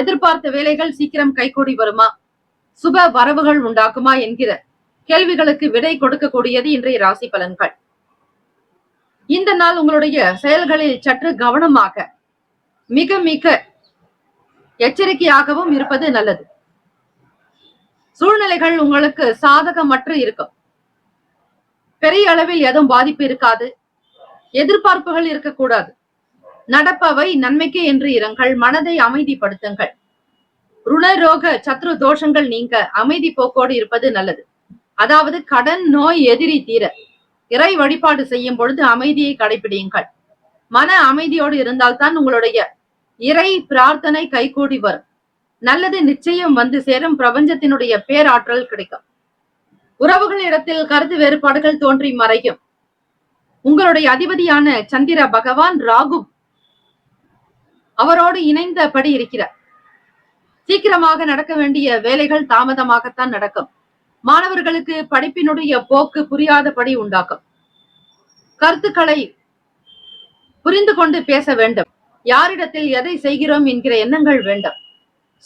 எதிர்பார்த்த வேலைகள் சீக்கிரம் கைகூடி வருமா, சுப வரவுகள் உண்டாக்குமா என்கிற கேள்விகளுக்கு விடை கொடுக்கக்கூடியது இன்றைய ராசி பலன்கள். இந்த நாள் உங்களுடைய செயல்களில் சற்று கவனமாக மிக மிக எச்சரிக்கையாகவும் இருப்பது நல்லது. சூழ்நிலைகள் உங்களுக்கு சாதகமற்று இருக்கும். பெரிய அளவில் எதுவும் பாதிப்பு இருக்காது. எதிர்பார்ப்புகள் இருக்கக்கூடாது. நடப்பவை நன்மைக்கு என்று இருங்கள். மனதை அமைதிப்படுத்துங்கள். ருணரோக சத்ரு தோஷங்கள் நீங்க அமைதி போக்கோடு இருப்பது நல்லது. அதாவது கடன், நோய், எதிரி தீர இறை வழிபாடு செய்யும் பொழுது அமைதியை கடைபிடியுங்கள். மன அமைதியோடு இருந்தால்தான் உங்களுடைய இறை பிரார்த்தனை கைகூடி வரும். நல்லது நிச்சயம் வந்து சேரும். பிரபஞ்சத்தினுடைய பேராற்றல் கிடைக்கும். உறவுகளிடத்தில் கருத்து வேறுபாடுகள் தோன்றி மறையும். உங்களுடைய அதிபதியான சந்திர பகவான் ராகு அவரோடு இணைந்தபடி இருக்கிறார். சீக்கிரமாக நடக்க வேண்டிய வேலைகள் தாமதமாகத்தான் நடக்கும். மாணவர்களுக்கு படிப்பினுடைய போக்கு புரியாதபடி உண்டாக்கும். கருத்துக்களை புரிந்து கொண்டு பேச வேண்டும். யாரிடத்தில் எதை செய்கிறோம் என்கிற எண்ணங்கள் வேண்டும்.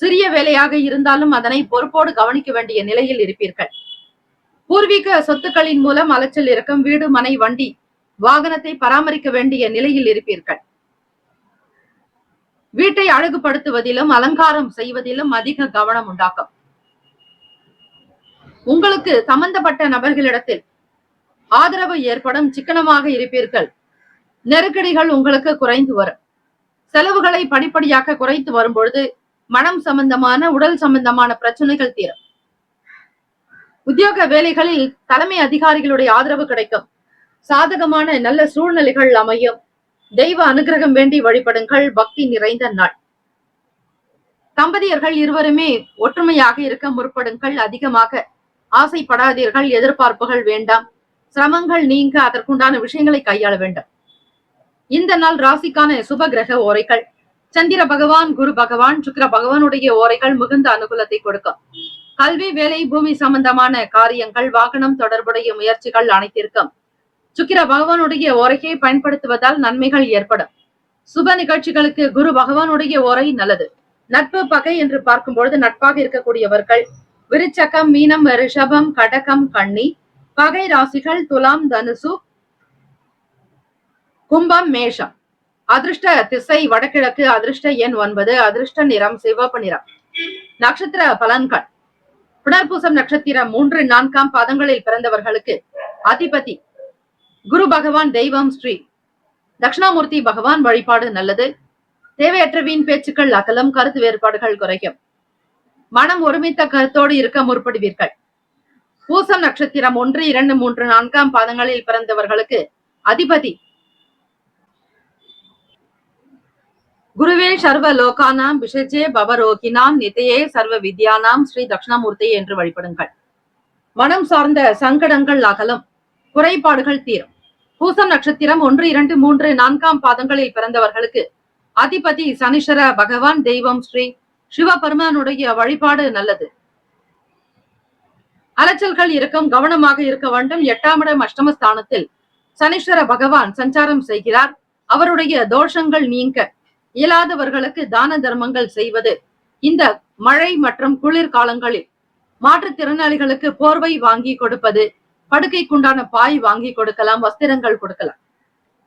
சிறிய வேலையாக இருந்தாலும் அதனை பொறுப்போடு கவனிக்க வேண்டிய நிலையில் இருப்பீர்கள். பூர்வீக சொத்துக்களின் மூலம் அலைச்சல் இருக்கும். வீடு, மனை, வண்டி, வாகனத்தை பராமரிக்க வேண்டிய நிலையில் இருப்பீர்கள். வீட்டை அழகுபடுத்துவதிலும் அலங்காரம் செய்வதிலும் அதிக கவனம் உண்டாக்கும். உங்களுக்கு சம்பந்தப்பட்ட நபர்களிடத்தில் ஆதரவு ஏற்படும். சிக்கனமாக இருப்பீர்கள். நெருக்கடிகள் உங்களுக்கு குறைந்து வரும். செலவுகளை படிப்படியாக குறைத்து வரும்பொழுது மனம் சம்பந்தமான, உடல் சம்பந்தமான பிரச்சனைகள் தீரும். உத்தியோக வேலைகளில் தலைமை அதிகாரிகளுடைய ஆதரவு கிடைக்கும். சாதகமான நல்ல சூழ்நிலைகள் அமையும். தெய்வ அனுகிரகம் வேண்டி வழிபடுங்கள். பக்தி நிறைந்த நாள். தம்பதியர்கள் இருவருமே ஒற்றுமையாக இருக்க முற்படுங்கள். அதிகமாக ஆசைப்படாதீர்கள். எதிர்பார்ப்புகள் வேண்டாம். சிரமங்கள் நீங்க அதற்குண்டான விஷயங்களை கையாள வேண்டும். இந்த நாள் ராசிக்கான சுப கிரக ஓரைகள். சந்திர பகவான், குரு பகவான், சுக்கிர பகவானுடைய ஓரைகள் மிகுந்த அனுகூலத்தை கொடுக்கும். கல்வி, வேலை, பூமி சம்பந்தமான காரியங்கள், வாகனம் தொடர்புடைய முயற்சிகள் அனைத்திற்கும் சுக்கிர பகவானுடைய ஓரையை பயன்படுத்துவதால் நன்மைகள் ஏற்படும். சுப நிகழ்ச்சிகளுக்கு குரு பகவானுடைய ஓரை நல்லது. நட்பு, பகை என்று பார்க்கும்பொழுது நட்பாக இருக்கக்கூடியவர்கள் விருச்சகம், மீனம், ரிஷபம், கடகம், கன்னி. பகை ராசிகள் துலாம், தனுசு, கும்பம், மேஷம். அதிர்ஷ்ட திசை வடகிழக்கு, அதிர்ஷ்ட எண் 9, அதிர்ஷ்ட நிறம் சிவப்பு நிறம். நட்சத்திர பலன்கள். புனர்பூசம் நட்சத்திரம் 3, 4 பாதங்களில் பிறந்தவர்களுக்கு அதிபதி குரு பகவான், தெய்வம் ஸ்ரீ தட்சிணாமூர்த்தி பகவான் வழிபாடு நல்லது. தேவையற்ற வீண் பேச்சுக்கள் அகலம், கருத்து வேறுபாடுகள் குறையும். மனம் ஒருமித்த கருத்தோடு இருக்க முற்படுவீர்கள். பூசம் நட்சத்திரம் 1, 2, 3, 4 பாதங்களில் பிறந்தவர்களுக்கு அதிபதி குருவே சர்வ லோகானாம் விஷஜே பவரோகினாம் நிதையே சர்வ வித்யானாம் ஸ்ரீ தட்சிணாமூர்த்தி என்று வழிபடுங்கள். மனம் சார்ந்த சங்கடங்கள் அகலம், குறைபாடுகள் தீரும். பூசம் நட்சத்திரம் 1, 2, 3, 4 பாதங்களில் பிறந்தவர்களுக்கு அதிபதி சனீஸ்வர பகவான், தெய்வம் ஸ்ரீ சிவபெருமானுடைய வழிபாடு நல்லது. அலைச்சல்கள் இருக்கும், கவனமாக இருக்க வேண்டும். 8ஆம் இடம் அஷ்டமஸ்தானத்தில் சனீஸ்வர பகவான் சஞ்சாரம் செய்கிறார். அவருடைய தோஷங்கள் நீங்க இயலாதவர்களுக்கு தான தர்மங்கள் செய்வது, இந்த மழை மற்றும் குளிர் காலங்களில் மாற்றுத்திறனாளிகளுக்கு போர்வை வாங்கி கொடுப்பது, படுக்கைக்குண்டான பாய் வாங்கி கொடுக்கலாம், வஸ்திரங்கள் கொடுக்கலாம்.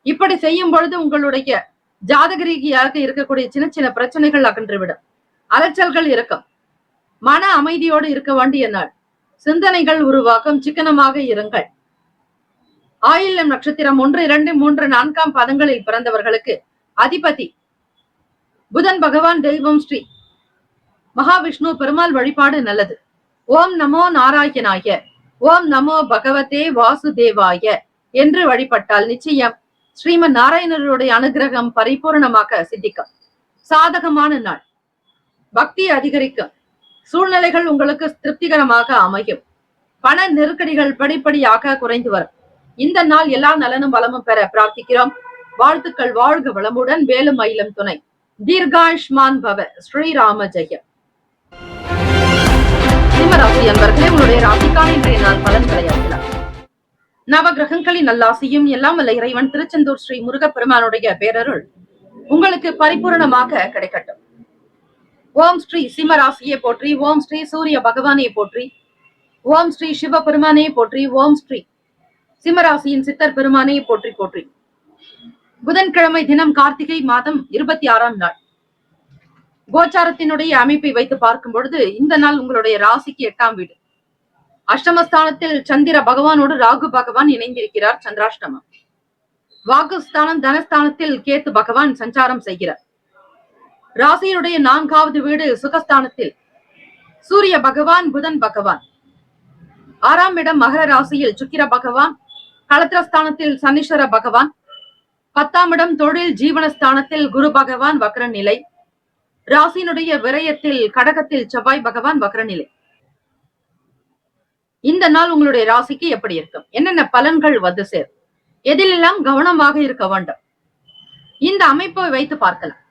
இப்படி செய்யும் பொழுது உங்களுடைய ஜாதக ரீதியாக இருக்கக்கூடிய சின்ன சின்ன பிரச்சனைகள் அகன்றுவிடும். அலைச்சல்கள் இருக்கும். மன அமைதியோடு இருக்க வேண்டிய நாள். சிந்தனைகள் உருவாக்கும், சிக்கனமாக இருங்கள். ஆயில்யம் நட்சத்திரம் 1, 2, 3, 4 பாதங்களில் பிறந்தவர்களுக்கு அதிபதி புதன் பகவான், தெய்வம் ஸ்ரீ மகாவிஷ்ணு பெருமாள் வழிபாடு நல்லது. ஓம் நமோ நாராயணாய, ஓம் நமோ பகவதே வாசுதேவாய என்று வழிபட்டால் நிச்சயம் ஸ்ரீமன் நாராயணருடைய அனுகிரகம் பரிபூர்ணமாக சித்திக்கும். சாதகமான நாள். பக்தி அதிகரிக்கும். சூழ்நிலைகள் உங்களுக்கு திருப்திகரமாக அமையும். பண நெருக்கடிகள் படிப்படியாக குறைந்து வரும். இந்த நாள் எல்லா நலனும் வளமும் பெற பிரார்த்திக்கிறோம். வாழ்த்துக்கள். வாழ்க வளமுடன். வேலும் மயிலும் துணை. தீர்காயுஷ்மான் பவ. ஸ்ரீராம ஜெயம். சிம்மராசி அன்பர்களே, உங்களுடைய ராசிக்கான இன்றைய நாள் பலன்களை அறியலாம். நவ கிரகங்களின் நல்லாசியும் எல்லாம் வல்ல இறைவன் திருச்செந்தூர் ஸ்ரீ முருகப்பெருமானுடைய பேரருள் உங்களுக்கு பரிபூரணமாக கிடைக்கட்டும். ஓம் ஸ்ரீ சிம்மராசியை போற்றி, ஓம் ஸ்ரீ சூரிய பகவானை போற்றி, ஓம் ஸ்ரீ சிவ பெருமானை போற்றி, ஓம் ஸ்ரீ சிம்மராசியின் சித்தர் பெருமானை போற்றி போற்றி. புதன்கிழமை தினம் கார்த்திகை மாதம் 26ஆம் நாள். கோச்சாரத்தினுடைய அமைப்பை வைத்து பார்க்கும் பொழுது இந்த நாள் உங்களுடைய ராசிக்கு 8ஆம் வீடு. அஷ்டமஸ்தானத்தில் சந்திர பகவானோடு ராகு பகவான் இணைந்திருக்கிறார். சந்திராஷ்டமம். வாக்குஸ்தானம் தனஸ்தானத்தில் கேத்து பகவான் சஞ்சாரம் செய்கிறார். ராசியினுடைய 4வது வீடு சுகஸ்தானத்தில் சூரிய பகவான், புதன் பகவான். 6ஆம் இடம் மகர ராசியில் சுக்கிர பகவான், களத்திரஸ்தானத்தில் சனீஸ்வர பகவான். 10ஆம் இடம் தொழில் ஜீவனஸ்தானத்தில் குரு பகவான் வக்ர நிலை. ராசியினுடைய விரயத்தில் கடகத்தில் செவ்வாய் பகவான் வக்ர நிலை. இந்த நாள் உங்களுடைய ராசிக்கு எப்படி இருக்கும், என்னென்ன பலன்கள் வந்து சேரும், எதிலெல்லாம் கவனமாக இருக்க வேண்டும், இந்த அமைப்பை வைத்து பார்க்கலாம்.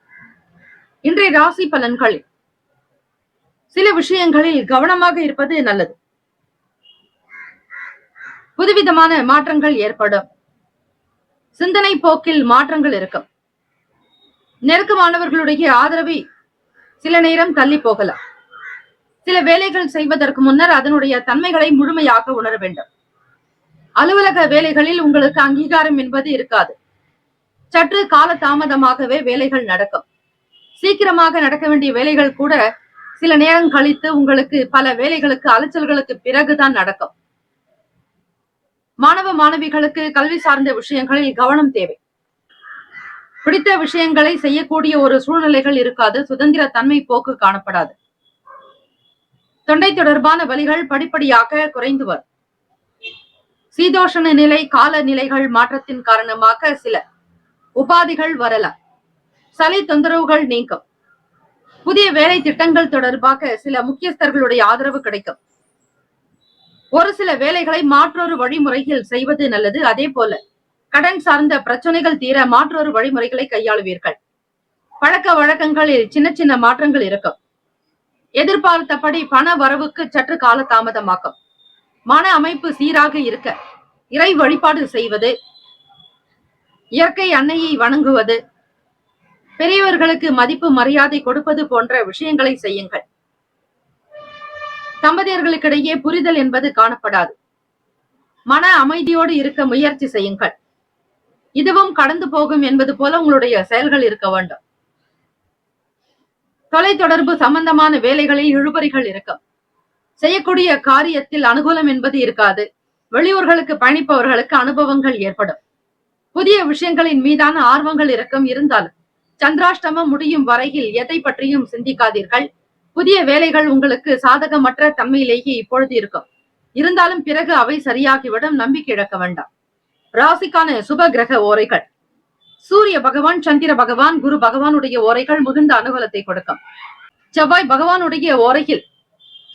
இன்றைய ராசி பலன்களில் சில விஷயங்களில் கவனமாக இருப்பது நல்லது. புதுவிதமான மாற்றங்கள் ஏற்படும். சிந்தனை போக்கில் மாற்றங்கள் இருக்கும். நெருக்கமானவர்களுடைய ஆதரவை சில நேரம் தள்ளி போகலாம். சில வேலைகள் செய்வதற்கு முன்னர் அதனுடைய தன்மைகளை முழுமையாக உணர வேண்டும். அலுவலக வேலைகளில் உங்களுக்கு அங்கீகாரம் என்பது இருக்காது. சற்று கால தாமதமாகவே வேலைகள் நடக்கும். சீக்கிரமாக நடக்க வேண்டிய வேலைகள் கூட சில நேரம் கழித்து உங்களுக்கு பல வேலைகளுக்கு அலைச்சல்களுக்கு பிறகுதான் நடக்கும். மாணவ மாணவிகளுக்கு கல்வி சார்ந்த விஷயங்களில் கவனம் தேவை. பிடித்த விஷயங்களை செய்யக்கூடிய ஒரு சூழ்நிலைகள் இருக்காது. சுதந்திர தன்மை போக்கு காணப்படாது. தொண்டை தொடர்பான வலிகள் படிப்படியாக குறைந்து வரும். சீதோஷண நிலை, கால நிலைகள் மாற்றத்தின் காரணமாக சில உபாதிகள் வரலாம். சளி தொந்தரவுகள் நீங்கும். புதிய வேலை திட்டங்கள் தொடர்பாக சில முக்கியஸ்தர்களுடைய ஆதரவு கிடைக்கும். ஒரு சில வேலைகளை மாற்றொரு வழிமுறையில் செய்வது நல்லது. அதே போல கடன் சார்ந்த பிரச்சனைகள் தீர மாற்றொரு வழிமுறைகளை கையாளுவீர்கள். பழக்க வழக்கங்களில் சின்ன சின்ன மாற்றங்கள் இருக்கும். எதிர்பார்த்தபடி பண வரவுக்கு சற்று கால தாமதமாக்கும். மன அமைப்பு சீராக இருக்க இறை வழிபாடு செய்வது, இயற்கை அன்னையை வணங்குவது, பெரியவர்களுக்கு மதிப்பு மரியாதை கொடுப்பது போன்ற விஷயங்களை செய்யுங்கள். தம்பதியர்களுக்கிடையே புரிதல் என்பது காணப்படாது. மன அமைதியோடு இருக்க முயற்சி செய்யுங்கள். இதுவும் கடந்து போகும் என்பது போல உங்களுடைய செயல்கள் இருக்க வேண்டும். தொலைத்தொடர்பு சம்பந்தமான வேலைகளில் இழுபறிகள் இருக்கும். செய்யக்கூடிய காரியத்தில் அனுகூலம் என்பது இருக்காது. வெளியூர்களுக்கு பயணிப்பவர்களுக்கு அனுபவங்கள் ஏற்படும். புதிய விஷயங்களின் மீதான ஆர்வங்கள் இருக்கும். இருந்தாலும் சந்திராஷ்டமம் முடியும் வரையில் எதை பற்றியும் சிந்திக்காதீர்கள். புதிய வேலைகள் உங்களுக்கு சாதகமற்ற தன்மையிலேயே இப்பொழுது இருக்கும். இருந்தாலும் பிறகு அவை சரியாகிவிடும். நம்பிக்கை இழக்க வேண்டாம். ராசிக்கான சுப கிரக ஓரைகள். சூரிய பகவான், சந்திர பகவான், குரு பகவானுடைய ஓரைகள் மிகுந்த அனுகூலத்தை கொடுக்கும். செவ்வாய் பகவானுடைய ஓரையில்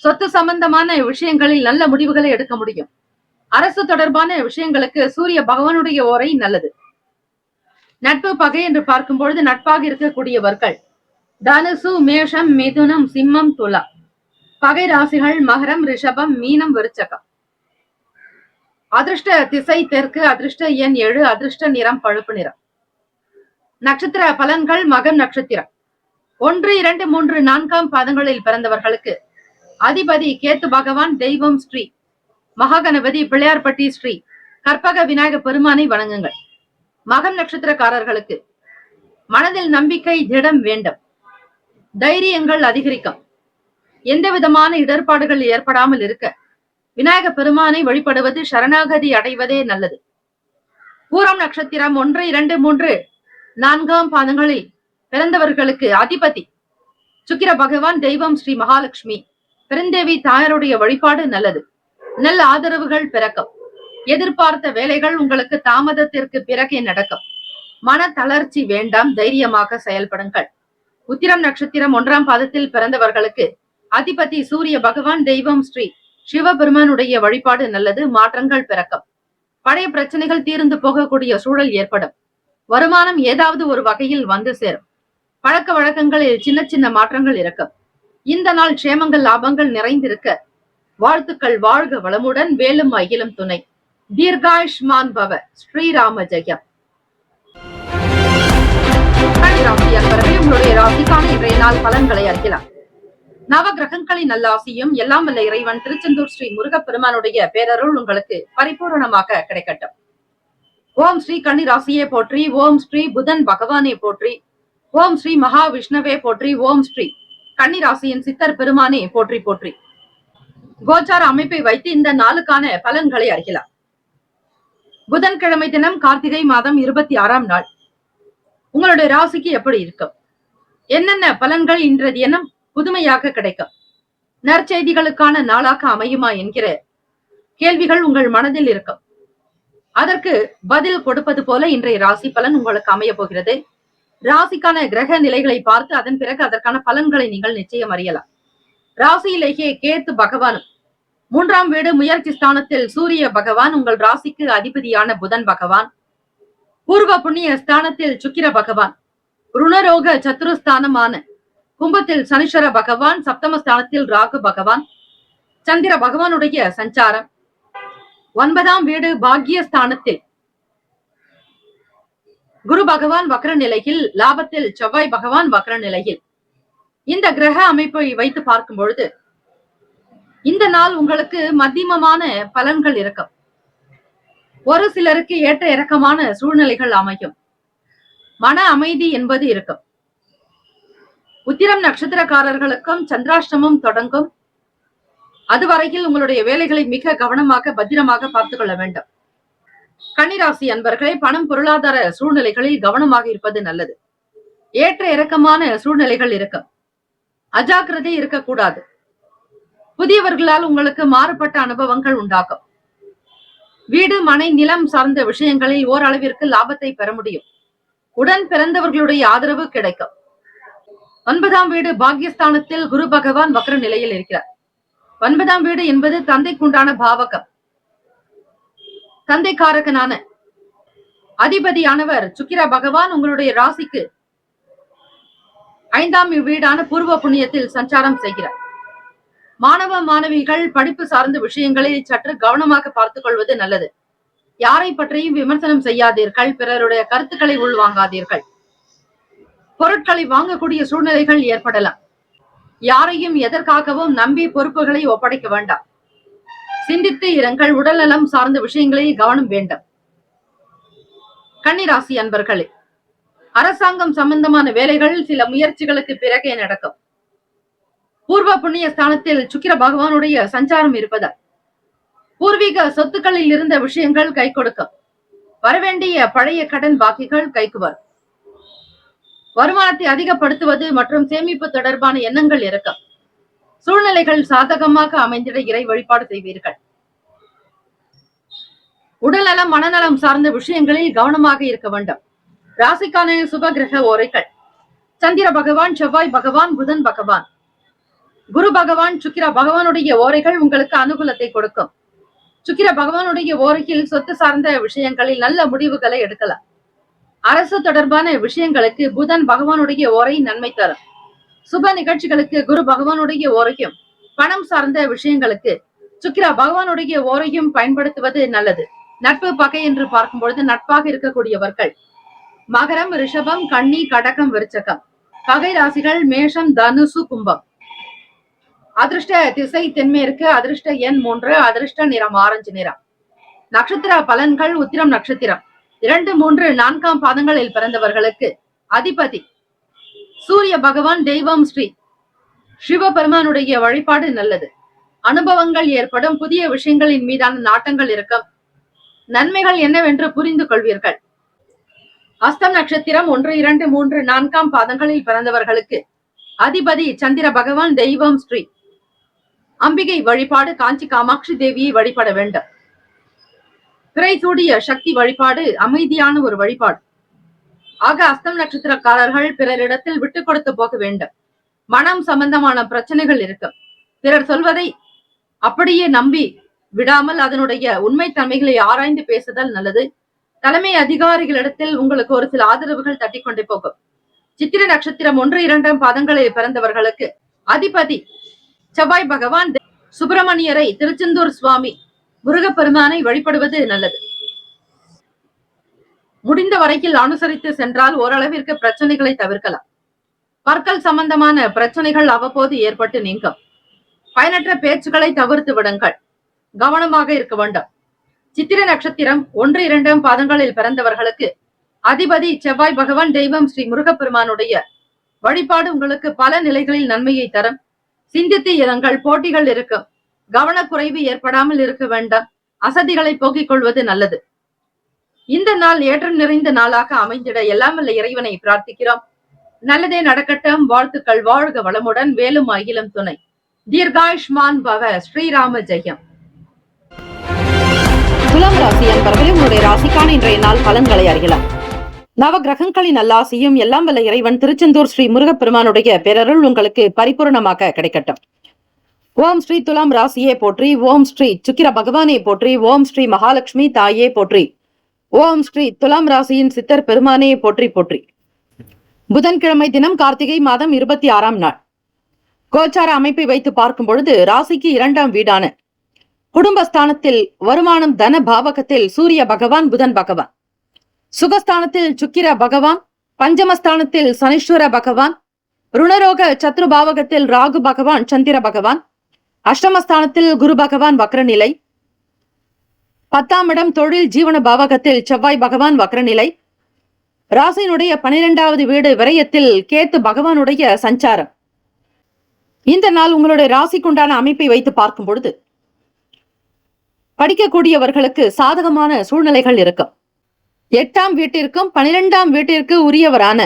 சொத்து சம்பந்தமான விஷயங்களில் நல்ல முடிவுகளை எடுக்க முடியும். அரசு தொடர்பான விஷயங்களுக்கு சூரிய பகவானுடைய ஓரை நல்லது. நட்பு பகை என்று பார்க்கும் பொழுது நட்பாக இருக்கக்கூடியவர்கள் தனுசு, மேஷம், மிதுனம், சிம்மம், துலா. பகை ராசிகள் மகரம், ரிஷபம், மீனம், விருச்சகம். அதிர்ஷ்ட திசை தெற்கு, அதிர்ஷ்ட எண் 7, அதிர்ஷ்ட நிறம் பழுப்பு நிறம். நட்சத்திர பலன்கள். மகம் நட்சத்திரம் 1, 2, 3, 4 பாதங்களில் பிறந்தவர்களுக்கு அதிபதி கேத்து பகவான், தெய்வம் ஸ்ரீ மகாகணபதி, பிள்ளையார்பட்டி ஸ்ரீ கற்பக விநாயக பெருமானை வணங்குங்கள். மகம் நட்சத்திரக்காரர்களுக்கு மனதில் நம்பிக்கை திடம் வேண்டும். தைரியங்கள் அதிகரிக்கும். எந்த விதமான இடர்பாடுகள் ஏற்படாமல் இருக்க விநாயக பெருமானை வழிபடுவது, சரணாகதி அடைவதே நல்லது. பூரம் நட்சத்திரம் 1, 2, 3, 4 பாதங்களில் பிறந்தவர்களுக்கு அதிபதி சுக்கிர பகவான், தெய்வம் ஸ்ரீ மகாலட்சுமி, பெருந்தேவி தாயாருடைய வழிபாடு நல்லது. நல்ல ஆதரவுகள் பிறக்கும். எதிர்பார்த்த வேலைகள் உங்களுக்கு தாமதத்திற்கு பிறகே நடக்கும். மன தளர்ச்சி வேண்டாம். தைரியமாக செயல்படுங்கள். உத்திரம் நட்சத்திரம் 1 பாதத்தில் பிறந்தவர்களுக்கு அதிபதி சூரிய பகவான், தெய்வம் ஸ்ரீ சிவபெருமானுடைய வழிபாடு நல்லது. மாற்றங்கள் பிறக்கும். பழைய பிரச்சனைகள் தீர்ந்து போகக்கூடிய சூழல் ஏற்படும். வருமானம் ஏதாவது ஒரு வகையில் வந்து சேரும். பழக்க வழக்கங்களில் சின்ன சின்ன மாற்றங்கள் இருக்கும். இந்த நாள் க்ஷேமங்கள், லாபங்கள் நிறைந்திருக்க வாழ்த்துக்கள். வாழ்க வளமுடன். வேலும் அகிலும் துணை. தீர்காயுஷ்மான் பவ. ஸ்ரீராம ஜெயம். உங்களுடைய ராசிக்கான இன்றைய நாள் பலன்களை அறியலாம். நவ கிரகங்களின் நல்லாசியும் எல்லாம் வல்ல இறைவன் திருச்செந்தூர் ஸ்ரீ முருகப்பெருமானுடைய பேரருள் உங்களுக்கு பரிபூரணமாக கிடைக்கட்டும். ஓம் ஸ்ரீ கன்னி ராசியே போற்றி. ஓம் ஸ்ரீ புதன் பகவானே போற்றி. ஓம் ஸ்ரீ மகாவிஷ்ணுவே போற்றி. ஓம் ஸ்ரீ கன்னி ராசியின் சித்தர் பெருமானே போற்றி போற்றி. கோச்சார அமைப்பை வைத்து இந்த நாளுக்கான பலன்களை அறியலாம். புதன்கிழமை தினம், கார்த்திகை மாதம் 26ஆம் நாள். உங்களுடைய ராசிக்கு எப்படி இருக்கும், என்னென்ன பலன்கள் இன்றைய தினம் புதுமையாக கிடைக்கும், நற்செய்திகளுக்கான நாளாக அமையுமா என்கிற கேள்விகள் உங்கள் மனதில் இருக்கும். அதற்கு பதில் கொடுப்பது போல இன்றைய ராசி பலன் உங்களுக்கு அமைய போகிறது. ராசிக்கான கிரக நிலைகளை பார்த்து அதன் பிறகு அதற்கான பலன்களை நீங்கள் நிச்சயம் அறியலாம். ராசியிலேயே கேத்து பகவானும், 3ஆம் வீடு முயற்சி ஸ்தானத்தில் சூரிய பகவான், உங்கள் ராசிக்கு அதிபதியான புதன் பகவான், பூர்வ புண்ணிய ஸ்தானத்தில் சுக்கிர பகவான், ருணரோக சத்துருஸ்தானமான கும்பத்தில் சனீஸ்வர பகவான், சப்தமஸ்தானத்தில் ராகு பகவான், சந்திர பகவானுடைய சஞ்சாரம், 9ஆம் வீடு பாக்யஸ்தானத்தில் குரு பகவான் வக்ர நிலையில், லாபத்தில் செவ்வாய் பகவான் வக்ர நிலையில். இந்த கிரக அமைப்பை வைத்து பார்க்கும் பொழுது இந்த நாள் உங்களுக்கு மத்தியமமான பலன்கள் இருக்கும். ஒரு சிலருக்கு ஏற்ற இறக்கமான சூழ்நிலைகள் அமையும். மன அமைதி என்பது இருக்கும். உத்திரம் நட்சத்திரக்காரர்களுக்கும் சந்திராஷ்டமம் தொடங்கும். அதுவரையில் உங்களுடைய வேலைகளை மிக கவனமாக பத்திரமாக பார்த்துக் கொள்ள வேண்டும். கன்னிராசி அன்பர்களே, பணம் பொருளாதார சூழ்நிலைகளில் கவனமாக இருப்பது நல்லது. ஏற்ற இறக்கமான சூழ்நிலைகள் இருக்கும். அஜாக்கிரதை இருக்கக்கூடாது. புதியவர்களால் உங்களுக்கு மாறுபட்ட அனுபவங்கள் உண்டாகும். வீடு, மனை, நிலம் சார்ந்த விஷயங்களில் ஓரளவிற்கு லாபத்தை பெற முடியும். உடன் பிறந்தவர்களுடைய ஆதரவு கிடைக்கும். 9ஆம் வீடு பாக்யஸ்தானத்தில் குரு பகவான் வக்ர நிலையில் இருக்கிறார். 9ஆம் வீடு என்பது தந்தைக்குண்டான பாவகம். தந்தைக்காரகனான அதிபதியானவர் சுக்கிர பகவான் உங்களுடைய ராசிக்கு 5ஆம் வீடான பூர்வ புண்ணியத்தில் சஞ்சாரம் செய்கிறார். மாணவ மாணவிகள் படிப்பு சார்ந்த விஷயங்களை சற்று கவனமாக பார்த்துக் கொள்வது நல்லது. யாரை பற்றியும் விமர்சனம் செய்யாதீர்கள். பிறருடைய கருத்துக்களை உள்வாங்காதீர்கள். பொருட்களை வாங்கக்கூடிய சூழ்நிலைகள் ஏற்படலாம். யாரையும் எதற்காகவும் நம்பி பொறுப்புகளை ஒப்படைக்க வேண்டாம். சிந்தித்து இருங்கள். உடல்நலம் சார்ந்த விஷயங்களில் கவனம் வேண்டும். கன்னிராசி அன்பர்களே, அரசாங்கம் சம்பந்தமான வேலைகள் சில முயற்சிகளுக்கு பிறகே நடக்கும். பூர்வ புண்ணிய ஸ்தானத்தில் சுக்கிர பகவானுடைய சஞ்சாரம் இருப்பதால் பூர்வீக சொத்துக்களில் இருந்த விஷயங்கள் கை கொடுக்கும். வரவேண்டிய பழைய கடன் பாக்கிகள் கைக்கு வரும். வருமானத்தை அதிகப்படுத்துவது மற்றும் சேமிப்பு தொடர்பான எண்ணங்கள் இருக்கும். சூழ்நிலைகள் சாதகமாக அமைந்திட இறை வழிபாடு செய்வீர்கள். உடல்நலம் மனநலம் சார்ந்த விஷயங்களில் கவனமாக இருக்க வேண்டும். ராசிக்கான சுப கிரக ஓரைகள்: சந்திர பகவான், செவ்வாய் பகவான், புதன் பகவான், குரு பகவான், சுக்கிர பகவானுடைய ஓரைகள் உங்களுக்கு அனுகூலத்தை கொடுக்கும். சுக்கிர பகவானுடைய ஓரையில் சொத்து சார்ந்த விஷயங்களில் நல்ல முடிவுகளை எடுக்கலாம். அரசு தொடர்பான விஷயங்களுக்கு புதன் பகவானுடைய ஓரை நன்மை தரும். சுப நிகழ்ச்சிகளுக்கு குரு பகவானுடைய ஓரையும், பணம் சார்ந்த விஷயங்களுக்கு சுக்கிர பகவானுடைய ஓரையும் பயன்படுத்துவது நல்லது. நட்பு பகை என்று பார்க்கும் பொழுது நட்பாக இருக்கக்கூடியவர்கள் மகரம், ரிஷபம், கன்னி, கடகம், விருச்சகம். பகை ராசிகள் மேஷம், தனுசு, கும்பம். அதிர்ஷ்ட திசை தென்மேற்கு. அதிர்ஷ்ட எண் 3. அதிர்ஷ்ட நிறம் ஆரஞ்சு நிறம். நட்சத்திர பலன்கள்: உத்திரம் நட்சத்திரம் 2, 3, 4ஆம் பாதங்களில் பிறந்தவர்களுக்கு அதிபதி சூரிய பகவான். தெய்வம் ஸ்ரீ சிவபெருமானுடைய வழிபாடு நல்லது. அனுபவங்கள் ஏற்படும். புதிய விஷயங்களின் மீதான நாட்டங்கள் இருக்கும். நன்மைகள் என்னவென்று புரிந்து கொள்வீர்கள். அஸ்தம் நட்சத்திரம் 1, 2, 3, 4ஆம் பாதங்களில் பிறந்தவர்களுக்கு அதிபதி சந்திர பகவான். தெய்வம் ஸ்ரீ அம்பிகை வழிபாடு. காஞ்சி காமாட்சி தேவியை வழிபட வேண்டும். பிறை சூடிய சக்தி வழிபாடு அமைதியான ஒரு வழிபாடு. ஆக அஸ்தம் நட்சத்திரக்காரர்கள் பிறரிடத்தில் விட்டு கொடுத்து போக வேண்டும். மனம் சம்பந்தமான பிரச்சனைகள் இருக்கும். பிறர் சொல்வதை அப்படியே நம்பி விடாமல் அதனுடைய உண்மை தன்மைகளை ஆராய்ந்து பேசுதல் நல்லது. தலைமை அதிகாரிகளிடத்தில் உங்களுக்கு ஒரு சில ஆதரவுகள் தட்டி கொண்டே போகும். சித்திர நட்சத்திரம் 1, 2ஆம் பாதங்களில் பிறந்தவர்களுக்கு அதிபதி செவ்வாய் பகவான். சுப்பிரமணியரை, திருச்செந்தூர் சுவாமி, முருகப்பெருமானை வழிபடுவது நல்லது. முடிந்த வரையில் அனுசரித்து சென்றால் ஓரளவிற்கு பிரச்சனைகளை தவிர்க்கலாம். பற்கள் சம்பந்தமான பிரச்சனைகள் அவ்வப்போது ஏற்பட்டு நீங்கும். பயனற்ற பேச்சுக்களை தவிர்த்து விடுங்கள். கவனமாக இருக்க வேண்டும். சித்திர நட்சத்திரம் 1, 2ஆம் பாதங்களில் பிறந்தவர்களுக்கு அதிபதி செவ்வாய் பகவான். தெய்வம் ஸ்ரீ முருகப்பெருமானுடைய வழிபாடு உங்களுக்கு பல நிலைகளில் நன்மையை தரும். சிந்தித்து இருங்கள். போட்டிகள் இருக்கும். கவனக்குறைவு ஏற்படாமல் இருக்க வேண்டாம். அசதிகளை போக்கிக் கொள்வது நல்லது. இந்த நாள் ஏற்றம் நிறைந்த நாளாக அமைந்திட எல்லாம் வல்ல இறைவனை பிரார்த்திக்கிறோம். நல்லதே நடக்கட்டும். வாழ்த்துக்கள். வாழ்க வளமுடன். வேலும் அகிலம் துணை. தீர்காயுஷ்மான் பவ. ஸ்ரீராம ஜெயம். துலாம் ராசி அன்பர்களே, உங்களுடைய ராசிக்கான இன்றைய நாள் பலன்களை அறியலாம். நவ கிரகங்களின் நல்லாசியும் எல்லாம் வல்ல இறைவன் திருச்செந்தூர் ஸ்ரீ முருகப்பெருமானுடைய பேரருள் உங்களுக்கு பரிபூர்ணமாக கிடைக்கட்டும். ஓம் ஸ்ரீ துலாம் ராசியே போற்றி. ஓம் ஸ்ரீ சுக்கிர பகவானே போற்றி. ஓம் ஸ்ரீ மகாலட்சுமி தாயே போற்றி. ஓம் ஸ்ரீ துலாம் ராசியின் சித்தர் பெருமானே போற்றி போற்றி. புதன்கிழமை தினம் கார்த்திகை மாதம் 26ஆம் நாள். கோச்சார அமைப்பை வைத்து பார்க்கும் பொழுது ராசிக்கு 2ஆம் வீடான குடும்பஸ்தானத்தில் வருமானம் தன பாவகத்தில் சூரிய பகவான், புதன் பகவான். சுகஸ்தானத்தில் சுக்கிர பகவான், பஞ்சமஸ்தானத்தில் சனீஸ்வர பகவான், ருணரோக சத்ரு பாவகத்தில் ராகு பகவான், சந்திர பகவான், அஷ்டமஸ்தானத்தில் குரு பகவான் வக்ரநிலை, 10ஆம் இடம் தொழில் ஜீவன பாவகத்தில் செவ்வாய் பகவான் வக்ரநிலை, ராசியினுடைய 12வது வீடு விரயத்தில் கேத்து பகவானுடைய சஞ்சாரம். இந்த நாள் உங்களுடைய ராசிக்குண்டான அமைப்பை வைத்து பார்க்கும் பொழுது படிக்கக்கூடியவர்களுக்கு சாதகமான சூழ்நிலைகள் இருக்கும். 8ஆம் வீட்டிற்கும் 12ஆம் வீட்டிற்கு உரியவரான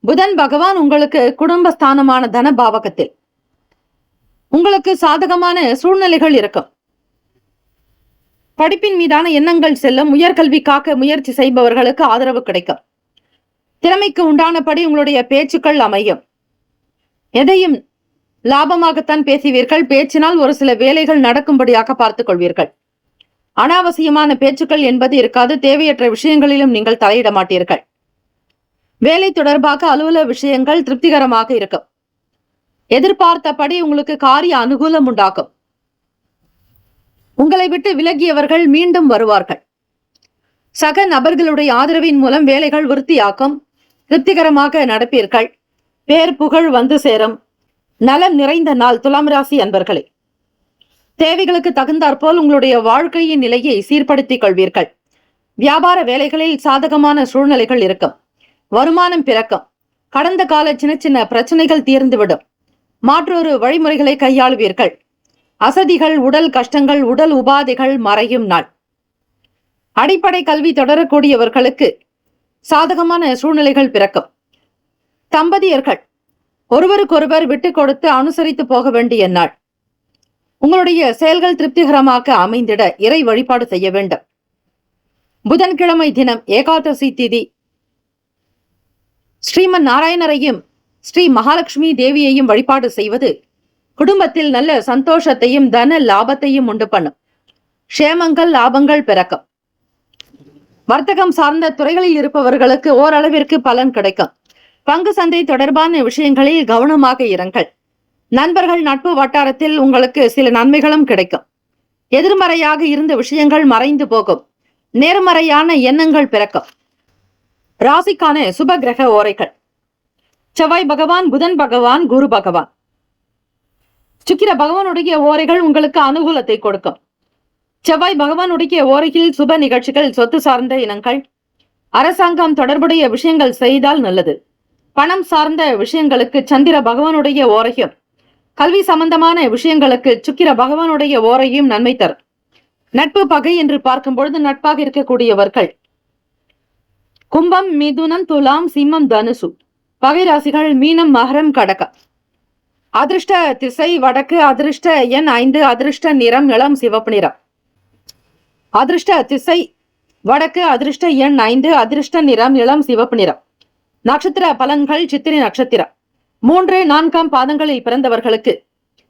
புதன் பகவான் உங்களுக்கு குடும்பஸ்தானமான தன பாவகத்தில் உங்களுக்கு சாதகமான சூழ்நிலைகள் இருக்கும். படிப்பின் மீதான எண்ணங்கள் செல்லும். உயர்கல்விக்காக முயற்சி செய்பவர்களுக்கு ஆதரவு கிடைக்கும். திறமைக்கு உண்டானபடி உங்களுடைய பேச்சுக்கள் அமையும். எதையும் லாபமாகத்தான் பேசுவீர்கள். பேச்சினால் ஒரு சில வேலைகள் நடக்கும்படியாக பார்த்துக் கொள்வீர்கள். அனாவசியமான பேச்சுக்கள் என்பது இருக்காது. தேவையற்ற விஷயங்களிலும் நீங்கள் தலையிட மாட்டீர்கள். வேலை தொடர்பாக அலுவலக விஷயங்கள் திருப்திகரமாக இருக்கும். எதிர்பார்த்தபடி உங்களுக்கு காரிய அனுகூலம் உண்டாகும். உங்களை விட்டு விலகியவர்கள் மீண்டும் வருவார்கள். சக நபர்களுடைய ஆதரவின் மூலம் வேலைகள் விருத்தியாக்கும். திருப்திகரமாக நடப்பீர்கள். பேர் புகழ் வந்து சேரும். நலம் நிறைந்த நாள் துலாம் ராசி அன்பர்களே. தேவைகளுக்கு தகுந்தாற்போல் உங்களுடைய வாழ்க்கையின் நிலையை சீர்படுத்திக் கொள்வீர்கள். வியாபார வேலைகளில் சாதகமான சூழ்நிலைகள் இருக்கும். வருமானம் பிறக்கும். கடந்த கால சின்ன சின்ன பிரச்சனைகள் தீர்ந்துவிடும். மாற்றொரு வழிமுறைகளை கையாளுவீர்கள். அசதிகள், உடல் கஷ்டங்கள், உடல் உபாதைகள் மறையும் நாள். அடிப்படை கல்வி தொடரக்கூடியவர்களுக்கு சாதகமான சூழ்நிலைகள் பிறக்கும். தம்பதியர்கள் ஒருவருக்கொருவர் விட்டு கொடுத்து அனுசரித்து போக வேண்டிய நாள். உங்களுடைய செயல்கள் திருப்திகரமாக அமைந்திட இறை வழிபாடு செய்ய வேண்டும். புதன்கிழமை தினம் ஏகாதசி திதி. ஸ்ரீமன் நாராயணரையும் ஸ்ரீ மகாலட்சுமி தேவியையும் வழிபாடு செய்வது குடும்பத்தில் நல்ல சந்தோஷத்தையும் தன லாபத்தையும் உண்டு பண்ணும். க்ஷேமங்கள், லாபங்கள் பிறக்கும். வர்த்தகம் சார்ந்த துறைகளில் இருப்பவர்களுக்கு ஓரளவிற்கு பலன் கிடைக்கும். பங்கு சந்தை தொடர்பான விஷயங்களில் கவனமாக இருங்கள். நண்பர்கள் நட்பு வட்டாரத்தில் உங்களுக்கு சில நன்மைகளும் கிடைக்கும். எதிர்மறையாக இருந்த விஷயங்கள் மறைந்து போகும். நேர்மறையான எண்ணங்கள் பிறக்கும். ராசிக்கான சுப கிரக ஓரைகள். செவ்வாய் பகவான், புதன் பகவான், குரு பகவான். சுக்கிர பகவானுடைய ஓரைகள் உங்களுக்கு அனுகூலத்தை கொடுக்கும். செவ்வாய் பகவானுடைய ஓரையில் சுப நிகழ்ச்சிகள், சொத்து சார்ந்த இனங்கள், அரசாங்கம் தொடர்புடைய விஷயங்கள் செய்தால் நல்லது. பணம் சார்ந்த விஷயங்களுக்கு சந்திர பகவானுடைய ஓரையும், கல்வி சம்பந்தமான விஷயங்களுக்கு சுக்கிர பகவானுடைய ஓரையும் நன்மை தரும். நட்பு பகை என்று பார்க்கும் பொழுது நட்பாக இருக்கக்கூடியவர்கள் கும்பம், மிதுனம், துலாம், சிம்மம், தனுசு. பகை ராசிகள் மீனம், மகரம், கடகம். அதிர்ஷ்ட திசை வடக்கு. அதிர்ஷ்ட எண் 5. அதிர்ஷ்ட நிறம் இளம் சிவப்பு நிறம். அதிர்ஷ்ட திசை வடக்கு. அதிர்ஷ்ட எண் 5. அதிர்ஷ்ட நிறம் இளம் சிவப்பு நிறம். நட்சத்திர பலன்கள். சித்திரை நட்சத்திரம் 3, 4 பாதங்களில் பிறந்தவர்களுக்கு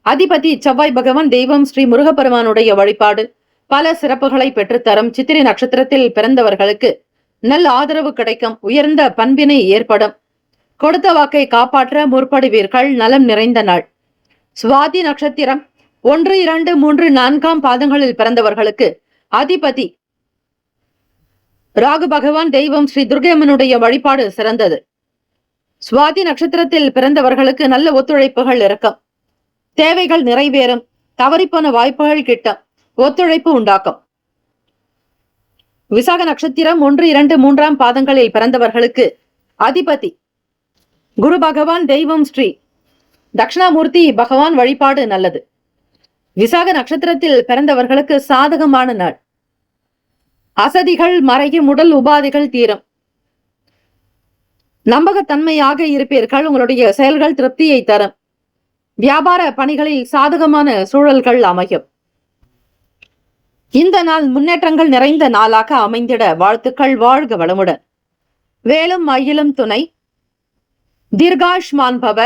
அதிபதி செவ்வாய் பகவான். தெய்வம் ஸ்ரீ முருகப்பெருமானுடைய வழிபாடு பல சிறப்புகளை பெற்றுத்தரும். சித்திரை நட்சத்திரத்தில் பிறந்தவர்களுக்கு நல்ல ஆதரவு கிடைக்கும். உயர்ந்த பண்பினை ஏற்படும். கொடுத்த வாக்கை காப்பாற்ற முற்படுவீர்கள். நலம் நிறைந்த நாள். சுவாதி நட்சத்திரம் 1, 2, 3, 4 பாதங்களில் பிறந்தவர்களுக்கு அதிபதி ராகு பகவான். தெய்வம் ஸ்ரீ துர்கையம்மனுடைய வழிபாடு சிறந்தது. சுவாதி நட்சத்திரத்தில் பிறந்தவர்களுக்கு நல்ல ஒத்துழைப்புகள் இருக்கும். தேவைகள் நிறைவேறும். தவறிப்போன வாய்ப்புகள் கிட்டும். ஒத்துழைப்பு உண்டாக்கும். விசாக நட்சத்திரம் 1, 2, 3 பாதங்களில் பிறந்தவர்களுக்கு அதிபதி குரு பகவான். தெய்வம் ஸ்ரீ தட்சிணாமூர்த்தி பகவான் வழிபாடு நல்லது. விசாக நட்சத்திரத்தில் பிறந்தவர்களுக்கு சாதகமான நாள். அசதிகள் மறையும். உடல் உபாதைகள் தீரும். நம்பகத்தன்மையாக இருப்பீர்கள். உங்களுடைய செயல்கள் திருப்தியை தரும். வியாபார பணிகளில் சாதகமான சூழல்கள் அமையும். இந்த நாள் முன்னேற்றங்கள் நிறைந்த நாளாக அமைந்திட வாழ்த்துக்கள். வாழ்க வளமுடன். வேலும் மயிலும் துணை. தீர்காஷ்மான் பவ.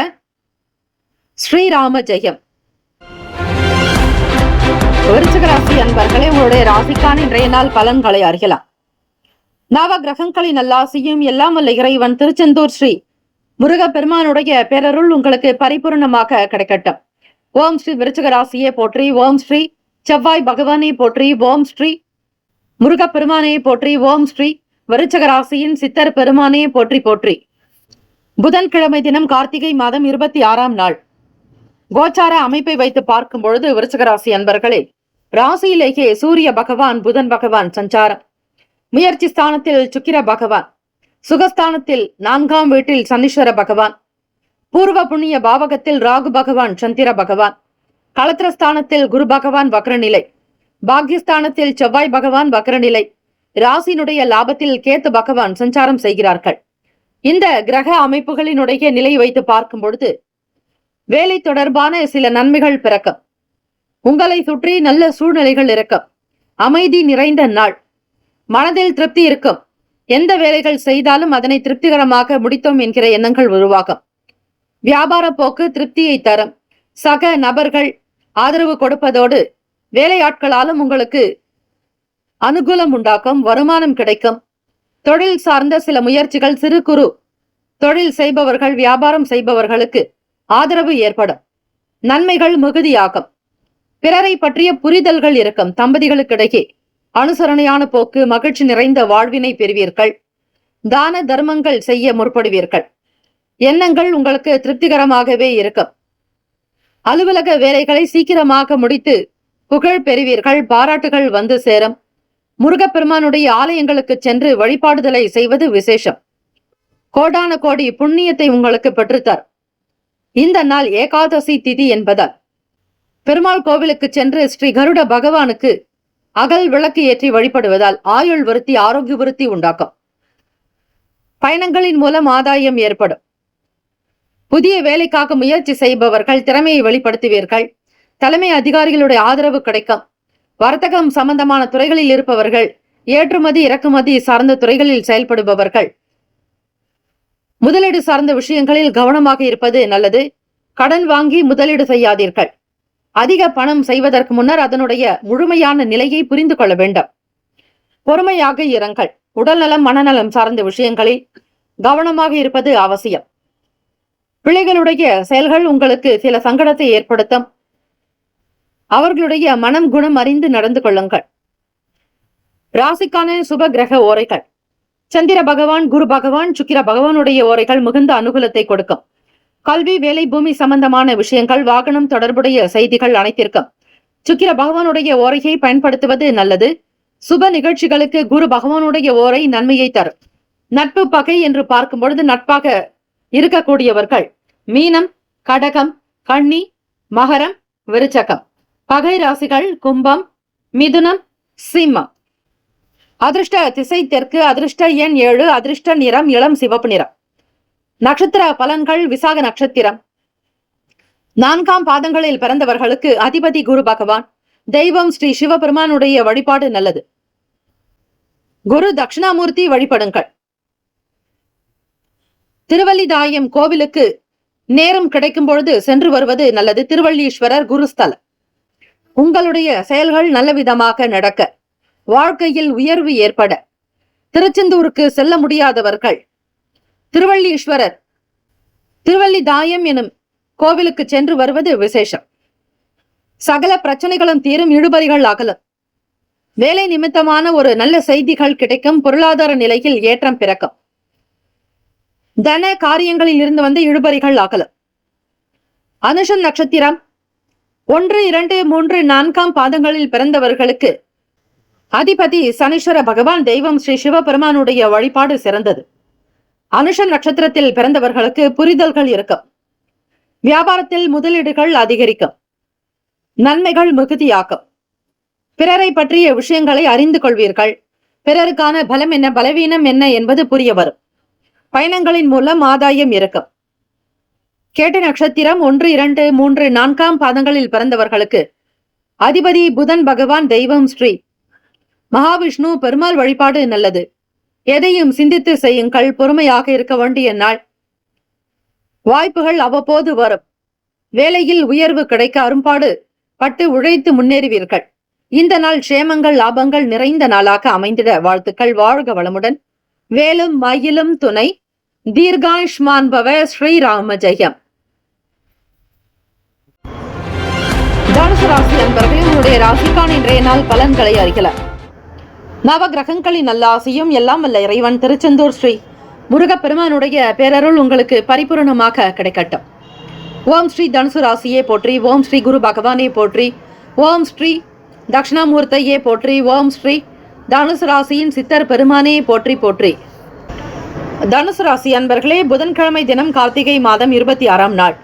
ஸ்ரீராம ஜெயம். விருச்சிக ராசி அன்பர்களே, உங்களுடைய ராசிக்கான இன்றைய நாள் பலன்களை அறியலாம். நவ கிரகங்களின் நல்லாசியும் எல்லாம் வல்ல இறைவன் திருச்செந்தூர் ஸ்ரீ முருகப்பெருமானுடைய பேரருள் உங்களுக்கு பரிபூர்ணமாக கிடைக்கட்டும். ஓம் ஸ்ரீ விருச்சிக ராசியை போற்றி. ஓம் ஸ்ரீ செவ்வாய் பகவானை போற்றி. ஓம் ஸ்ரீ முருகப்பெருமானை போற்றி. ஓம் ஸ்ரீ விருச்சிக ராசியின் சித்தர் பெருமானை போற்றி போற்றி. புதன்கிழமை தினம் கார்த்திகை மாதம் 26ஆம் நாள். கோச்சார அமைப்பை வைத்து பார்க்கும் பொழுது விருச்சிக ராசி அன்பர்களே, ராசியிலேயே சூரிய பகவான், புதன் பகவான் சஞ்சாரம். முயற்சி ஸ்தானத்தில் சுக்கிர பகவான். சுகஸ்தானத்தில் 4ஆம் வீட்டில் சனீஸ்வர பகவான். பூர்வ புண்ணிய பாவகத்தில் ராகு பகவான், சந்திர பகவான். களத்திரஸ்தானத்தில் குரு பகவான் வக்ரநிலை. பாக்யஸ்தானத்தில் செவ்வாய் பகவான் வக்ரநிலை. ராசியினுடைய லாபத்தில் கேத்து பகவான் சஞ்சாரம் செய்கிறார்கள். இந்த கிரக அமைப்புகளினுடைய நிலை வைத்து பார்க்கும் பொழுது வேலை தொடர்பான சில நன்மைகள் பிறக்கும். உங்களை சுற்றி நல்ல சூழ்நிலைகள் இருக்கும். அமைதி நிறைந்த நாள். மனதில் திருப்தி இருக்கும். எந்த வேலைகள் செய்தாலும் அதனை திருப்திகரமாக முடித்தோம் என்கிற எண்ணங்கள் உருவாகும். வியாபார போக்கு திருப்தியை தரும். சக நபர்கள் ஆதரவு கொடுப்பதோடு வேலையாட்களாலும் உங்களுக்கு அனுகூலம் உண்டாக்கும். வருமானம் கிடைக்கும். தொழில் சார்ந்த சில முயற்சிகள் சிறு குறு தொழில் செய்பவர்கள், வியாபாரம் செய்பவர்களுக்கு ஆதரவு ஏற்படும். நன்மைகள் மிகுதியாகும். பிறரை பற்றிய புரிதல்கள் இருக்கும். தம்பதிகளுக்கிடையே அனுசரணையான போக்கு, மகிழ்ச்சி நிறைந்த வாழ்வினை பெறுவீர்கள். தான தர்மங்கள் செய்ய முற்படுவீர்கள். எண்ணங்கள் உங்களுக்கு திருப்திகரமாகவே இருக்கும். அலுவலக வேலைகளை சீக்கிரமாக முடித்து புகழ் பெறுவீர்கள். பாராட்டுகள் வந்து சேரும். முருகப்பெருமானுடைய ஆலயங்களுக்கு சென்று வழிபாடுதலை செய்வது விசேஷம். கோடான கோடி புண்ணியத்தை உங்களுக்கு பெற்றுத்தர். இந்த நாள் ஏகாதசி திதி என்பதால் பெருமாள் கோவிலுக்கு சென்று ஸ்ரீ கருட பகவானுக்கு அகல் விளக்கு ஏற்றி வழிபடுவதால் ஆயுள் விருத்தி, ஆரோக்கிய விருத்தி உண்டாக்கும். பயணங்களின் மூலம் ஆதாயம் ஏற்படும். புதிய வேலைக்காக முயற்சி செய்பவர்கள் திறமையை வெளிப்படுத்துவீர்கள். தலைமை அதிகாரிகளுடைய ஆதரவு கிடைக்கும். வர்த்தகம் சம்பந்தமான துறைகளில் இருப்பவர்கள், ஏற்றுமதி இறக்குமதி சார்ந்த துறைகளில் செயல்படுபவர்கள் முதலீடு சார்ந்த விஷயங்களில் கவனமாக இருப்பது நல்லது. கடன் வாங்கி முதலீடு செய்யாதீர்கள். அதிக பணம் செய்வதற்கு முன்னர் அதனுடைய முழுமையான நிலையை புரிந்து கொள்ள வேண்டும். பொறுமையாக இருங்கள். உடல்நலம், மனநலம் சார்ந்த விஷயங்களில் கவனமாக இருப்பது அவசியம். பிள்ளைகளுடைய செயல்கள் உங்களுக்கு சில சங்கடத்தை ஏற்படுத்தும். அவர்களுடைய மனம் குணம் அறிந்து நடந்து கொள்ளுங்கள். ராசிக்கான சுப கிரக ஓரைகள். சந்திர பகவான், குரு பகவான், சுக்கிர பகவானுடைய ஓரைகள் மிகுந்த அனுகூலத்தை கொடுக்கும். கல்வி, வேலை, பூமி சம்பந்தமான விஷயங்கள், வாகனம் தொடர்புடைய செய்திகள் அனைத்திற்கும் சுக்கிர பகவானுடைய ஓரையை பயன்படுத்துவது நல்லது. சுப நிகழ்ச்சிகளுக்கு குரு பகவானுடைய ஓரை நன்மையை தரும். நட்பு, பகை என்று பார்க்கும் பொழுது நட்பாக இருக்கக்கூடியவர்கள் மீனம், கடகம், கன்னி, மகரம், விருச்சகம். பகை ராசிகள் கும்பம், மிதுனம், சிம்மம். அதிர்ஷ்ட திசை தெற்கு. அதிர்ஷ்ட எண் 7. அதிர்ஷ்ட நிறம் இளம் சிவப்பு நிறம். நட்சத்திர பலன்கள். விசாக நட்சத்திரம் 4ஆம் பாதங்களில் பிறந்தவர்களுக்கு அதிபதி குரு பகவான். தெய்வம் ஸ்ரீ சிவபெருமானுடைய வழிபாடு நல்லது. குரு தட்சிணாமூர்த்தி வழிபடுங்கள். திருவல்லிதாயம் கோவிலுக்கு நேரம் கிடைக்கும் பொழுது சென்று வருவது நல்லது. திருவள்ளீஸ்வரர் குருஸ்தலம். உங்களுடைய செயல்கள் நல்ல விதமாக நடக்க, வாழ்க்கையில் உயர்வு ஏற்பட, திருச்செந்தூருக்கு செல்ல முடியாதவர்கள் திருவள்ளீஸ்வரர், திருவல்லிதாயம் எனும் கோவிலுக்கு சென்று வருவது விசேஷம். சகல பிரச்சனைகளும் தீரும். இழுபறிகள் அகலும். வேலை நிமித்தமான ஒரு நல்ல செய்திகள் கிடைக்கும். பொருளாதார நிலையில் ஏற்றம் பிறக்கும். தன காரியங்களில் இருந்து வந்த இழுபறிகள் அகலும். அனுஷம் நட்சத்திரம் 1, 2, 3, 4ஆம் பாதங்களில் பிறந்தவர்களுக்கு அதிபதி சனீஸ்வர பகவான். தெய்வம் ஸ்ரீ சிவபெருமானுடைய வழிபாடு சிறந்தது. அனுஷம் நட்சத்திரத்தில் பிறந்தவர்களுக்கு புரிதல்கள் இருக்கும். வியாபாரத்தில் முதலீடுகள் அதிகரிக்கும். நன்மைகள் மிகுதியாக்கும். பிறரை பற்றிய விஷயங்களை அறிந்து கொள்வீர்கள். பிறருக்கான பலம் என்ன, பலவீனம் என்ன என்பது புரிய வரும். பயணங்களின் மூலம் ஆதாயம் இருக்கும். கேட்ட நட்சத்திரம் 1, 2, 3, 4ஆம் பாதங்களில் பிறந்தவர்களுக்கு அதிபதி புதன் பகவான். தெய்வம் ஸ்ரீ மகாவிஷ்ணு. பெருமாள் வழிபாடு நல்லது. எதையும் சிந்தித்து செய்யுங்கள். பொறுமையாக இருக்க வேண்டிய நாள். வாய்ப்புகள் அவ்வப்போது வரும். வேலையில் உயர்வு கிடைக்க அரும்பாடு பட்டு உழைத்து முன்னேறுவீர்கள். இந்த நாள் க்ஷேமங்கள், லாபங்கள் நிறைந்த நாளாக அமைந்திட வாழ்த்துக்கள். வாழ்க வளமுடன். வேலும் மயிலும் துணை. தீர்காயுஷ்மான் பவ. ஸ்ரீராம ஜெயம். தனுசு ராசி அன்பர்களே, உங்களுடைய ராசிக்கான இன்றைய நாள் பலன்களை அறியலாம். நவ கிரகங்களின் நல்லாசியும் எல்லாம் வல்ல இறைவன் திருச்செந்தூர் ஸ்ரீ முருகப்பெருமானுடைய பேரருள் உங்களுக்கு பரிபூரணமாக கிடைக்கட்டும். ஓம் ஸ்ரீ தனுசு ராசியே போற்றி. ஓம் ஸ்ரீ குரு பகவானே போற்றி. ஓம் ஸ்ரீ தட்சிணாமூர்த்தியே போற்றி. ஓம் ஸ்ரீ தனுசு ராசியின் சித்தர் பெருமானே போற்றி போற்றி. தனுசு ராசி அன்பர்களே, புதன்கிழமை தினம் கார்த்திகை மாதம் 26ஆம் நாள்.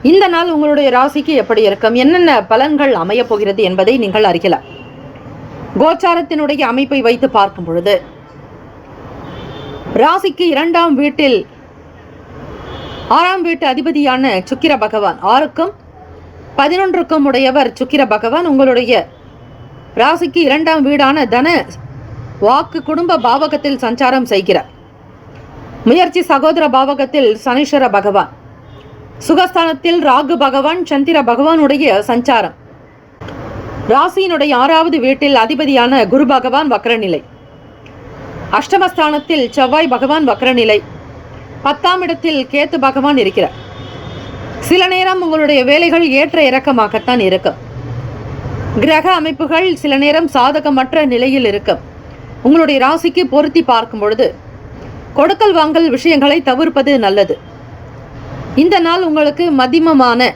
இந்த நாள் உங்களுடைய ராசிக்கு எப்படி இருக்கும், என்னென்ன பலன்கள் அமையப் போகிறது என்பதை நீங்கள் அறியலாம். கோச்சாரத்தினுடைய அமைப்பை வைத்து பார்க்கும் பொழுது ராசிக்கு 2ஆம் வீட்டில் 6ஆம் வீட்டு அதிபதியான சுக்கிர பகவான், 6க்கும் 11க்கும் உடையவர் சுக்கிர பகவான் உங்களுடைய ராசிக்கு 2ஆம் வீடான தன வாக்கு குடும்ப பாவகத்தில் சஞ்சாரம் செய்கிறார். முயற்சி சகோதர பாவகத்தில் சனீஸ்வர பகவான், சுகஸ்தானத்தில் ராகு பகவான், சந்திர பகவானுடைய சஞ்சாரம். ராசியினுடைய 6வது வீட்டில் அதிபதியான குரு பகவான் வக்ரநிலை. அஷ்டமஸ்தானத்தில் செவ்வாய் பகவான் வக்ரநிலை. 10ஆம் இடத்தில் கேத்து பகவான் இருக்கிறார். சில நேரம் உங்களுடைய வேலைகள் ஏற்ற இறக்கமாகத்தான் இருக்கும். கிரக அமைப்புகள் சில நேரம் சாதகமற்ற நிலையில் இருக்கும். உங்களுடைய ராசிக்கு பொருத்தி பார்க்கும் பொழுது கொடுக்கல் வாங்கல் விஷயங்களை தவிர்ப்பது நல்லது. இந்த நாள் உங்களுக்கு மதிமமான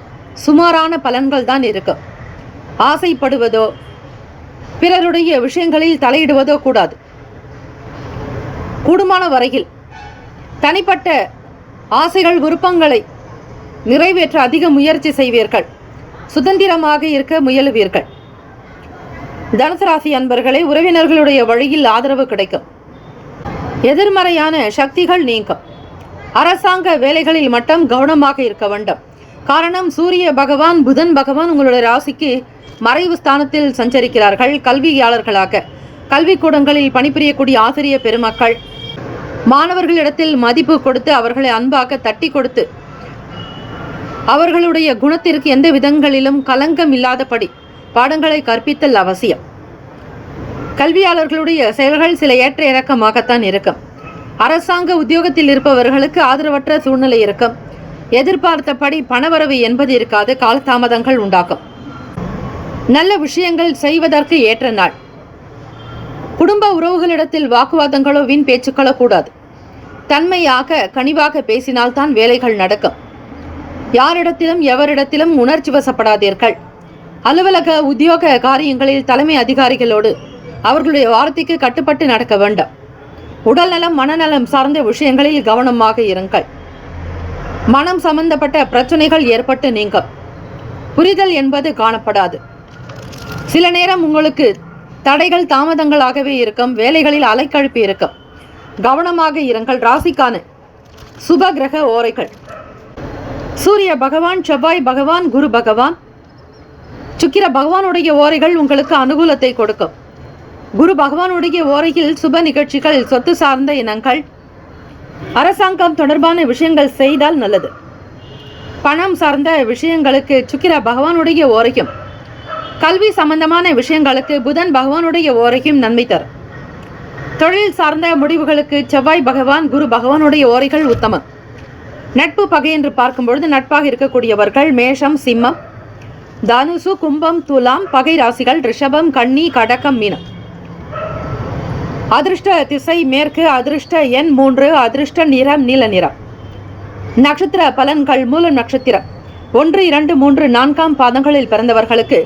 சுமாரான பலன்கள் தான் இருக்கும். ஆசைப்படுவதோ பிறருடைய விஷயங்களில் தலையிடுவதோ கூடாது. கூடுமான வரையில் தனிப்பட்ட ஆசைகள் விருப்பங்களை நிறைவேற்ற அதிக முயற்சி செய்வீர்கள். சுதந்திரமாக இருக்க முயலுவீர்கள். தனுசு ராசி அன்பர்களே, உறவினர்களுடைய வழியில் ஆதரவு கிடைக்கும். எதிர்மறையான சக்திகள் நீங்கும். அரசாங்க வேலைகளில் மட்டும் கவனமாக இருக்க வேண்டும். காரணம், சூரிய பகவான் புதன் பகவான் உங்களுடைய ராசிக்கு மறைவு ஸ்தானத்தில் சஞ்சரிக்கிறார்கள். கல்வியாளர்களாக கல்விக்கூடங்களில் பணிபுரியக்கூடிய ஆசிரியர் பெருமக்கள் மாணவர்களிடத்தில் மதிப்பு கொடுத்து அவர்களை அன்பாக தட்டி கொடுத்து அவர்களுடைய குணத்திற்கு எந்த விதங்களிலும் களங்கம் இல்லாதபடி பாடங்களை கற்பித்தல் அவசியம். கல்வியாளர்களுடைய செயல்கள் சில ஏற்ற இறக்கமாகத்தான் இருக்கும். அரசாங்க உத்தியோகத்தில் இருப்பவர்களுக்கு ஆதரவற்ற சூழ்நிலை இருக்கும். எதிர்பார்த்தபடி பணவரவு என்பது இருக்காது. காலதாமதங்கள் உண்டாகும். நல்ல விஷயங்கள் செய்வதற்கு ஏற்ற நாள். குடும்ப உறவுகளிடத்தில் வாக்குவாதங்களோ வீண் பேச்சுக்களோ கூடாது. தன்மையாக கனிவாக பேசினால்தான் வேலைகள் நடக்கும். யாரிடத்திலும் எவரிடத்திலும் உணர்ச்சி வசப்படாதீர்கள். அலுவலக உத்தியோக காரியங்களில் தலைமை அதிகாரிகளோடு அவர்களுடைய வார்த்தைக்கு கட்டுப்பட்டு நடக்க வேண்டும். உடல்நலம் மனநலம் சார்ந்த விஷயங்களில் கவனமாக இருங்கள். மனம் சம்பந்தப்பட்ட பிரச்சனைகள் ஏற்பட்டு நீங்கும். புரிதல் என்பது காணப்படாது. சில நேரம் உங்களுக்கு தடைகள் தாமதங்களாகவே இருக்கும். வேலைகளில் அலைக்கழிப்பு இருக்கும். கவனமாக இருங்கள். ராசிக்கான சுப கிரக ஓரைகள்: சூரிய பகவான், செவ்வாய் பகவான், குரு பகவான், சுக்கிர பகவானுடைய ஓரைகள் உங்களுக்கு அனுகூலத்தை கொடுக்கும். குரு பகவானுடைய ஓரையில் சுப நிகழ்ச்சிகள், சொத்து சார்ந்த இனங்கள், அரசாங்கம் தொடர்பான விஷயங்கள் செய்தால் நல்லது. பணம் சார்ந்த விஷயங்களுக்கு சுக்கிர பகவானுடைய ஓரையும், கல்வி சம்பந்தமான விஷயங்களுக்கு புதன் பகவானுடைய ஓரையும் நன்மை தரும். தொழில் சார்ந்த முடிவுகளுக்கு செவ்வாய் பகவான், குரு பகவானுடைய ஓரைகள் உத்தமம். நட்பு பகை என்று பார்க்கும்பொழுது நட்பாக இருக்கக்கூடியவர்கள் மேஷம், சிம்மம், தனுசு, கும்பம், துலாம். பகை ராசிகள் ரிஷபம், கன்னி, கடகம், மீனம். அதிர்ஷ்ட திசை மேற்கு. அதிர்ஷ்ட எண் 3. அதிர்ஷ்ட நிறம் நீல நிறம். நட்சத்திர பலன்கள்: மூலம் நட்சத்திரம் 1, 2, 3, 4ஆம் பாதங்களில் பிறந்தவர்களுக்கு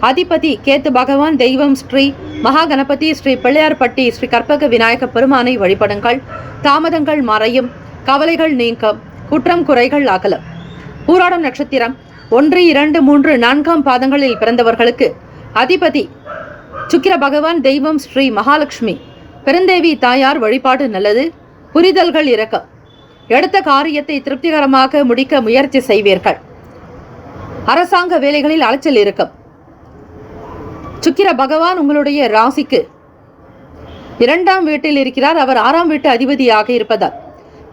அதிபதி கேத்து பகவான். தெய்வம் ஸ்ரீ மகாகணபதி, ஸ்ரீ பிள்ளையார்பட்டி, ஸ்ரீ கற்பக விநாயக பெருமானை வழிபடுங்கள். தாமதங்கள் மறையும். கவலைகள் நீங்கும். குற்றம் குறைகள் அகலம். பூராடம் நட்சத்திரம் 1, 2, 3, 4ஆம் பாதங்களில் பிறந்தவர்களுக்கு அதிபதி சுக்கிர பகவான். தெய்வம் ஸ்ரீ மகாலட்சுமி, பெருந்தேவி தாயார் வழிபாடு நல்லது. புரிதல்கள் இருக்கும். எடுத்த காரியத்தை திருப்திகரமாக முடிக்க முயற்சி செய்வீர்கள். அரசாங்க வேலைகளில் அலைச்சல் இருக்கும். சுக்கிர பகவான் உங்களுடைய ராசிக்கு 2ஆம் வீட்டில் இருக்கிறார். அவர் 6ஆம் வீட்டு அதிபதியாக இருப்பதால்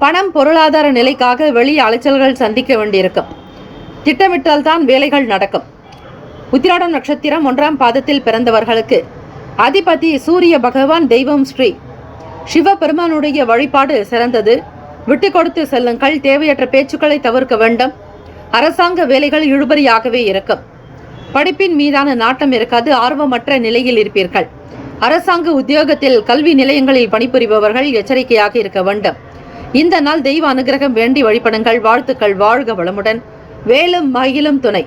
பணம் பொருளாதார நிலைக்காக வெளியே அலைச்சல்கள் சந்திக்க வேண்டியிருக்கும். திட்டமிட்டால் தான் வேலைகள் நடக்கும். உத்திராடம் நட்சத்திரம் 1ஆம் பாதத்தில் பிறந்தவர்களுக்கு அதிபதி சூரிய பகவான். தெய்வம் ஸ்ரீ சிவபெருமானுடைய வழிபாடு சிறந்தது. விட்டு கொடுத்து செல்லுங்கள். தேவையற்ற பேச்சுக்களை தவிர்க்க வேண்டும். அரசாங்க வேலைகள் இழுபறியாகவே இருக்கும். படிப்பின் மீதான நாட்டம் இருக்காது. ஆர்வமற்ற நிலையில் இருப்பீர்கள். அரசாங்க உத்தியோகத்தில் கல்வி நிலையங்களில் பணிபுரிபவர்கள் எச்சரிக்கையாக இருக்க வேண்டும். இந்த நாள் தெய்வ அனுகிரகம் வேண்டி வழிபடுங்கள். வாழ்த்துக்கள். வாழ்க வளமுடன். வேலும் மயிலும் துணை.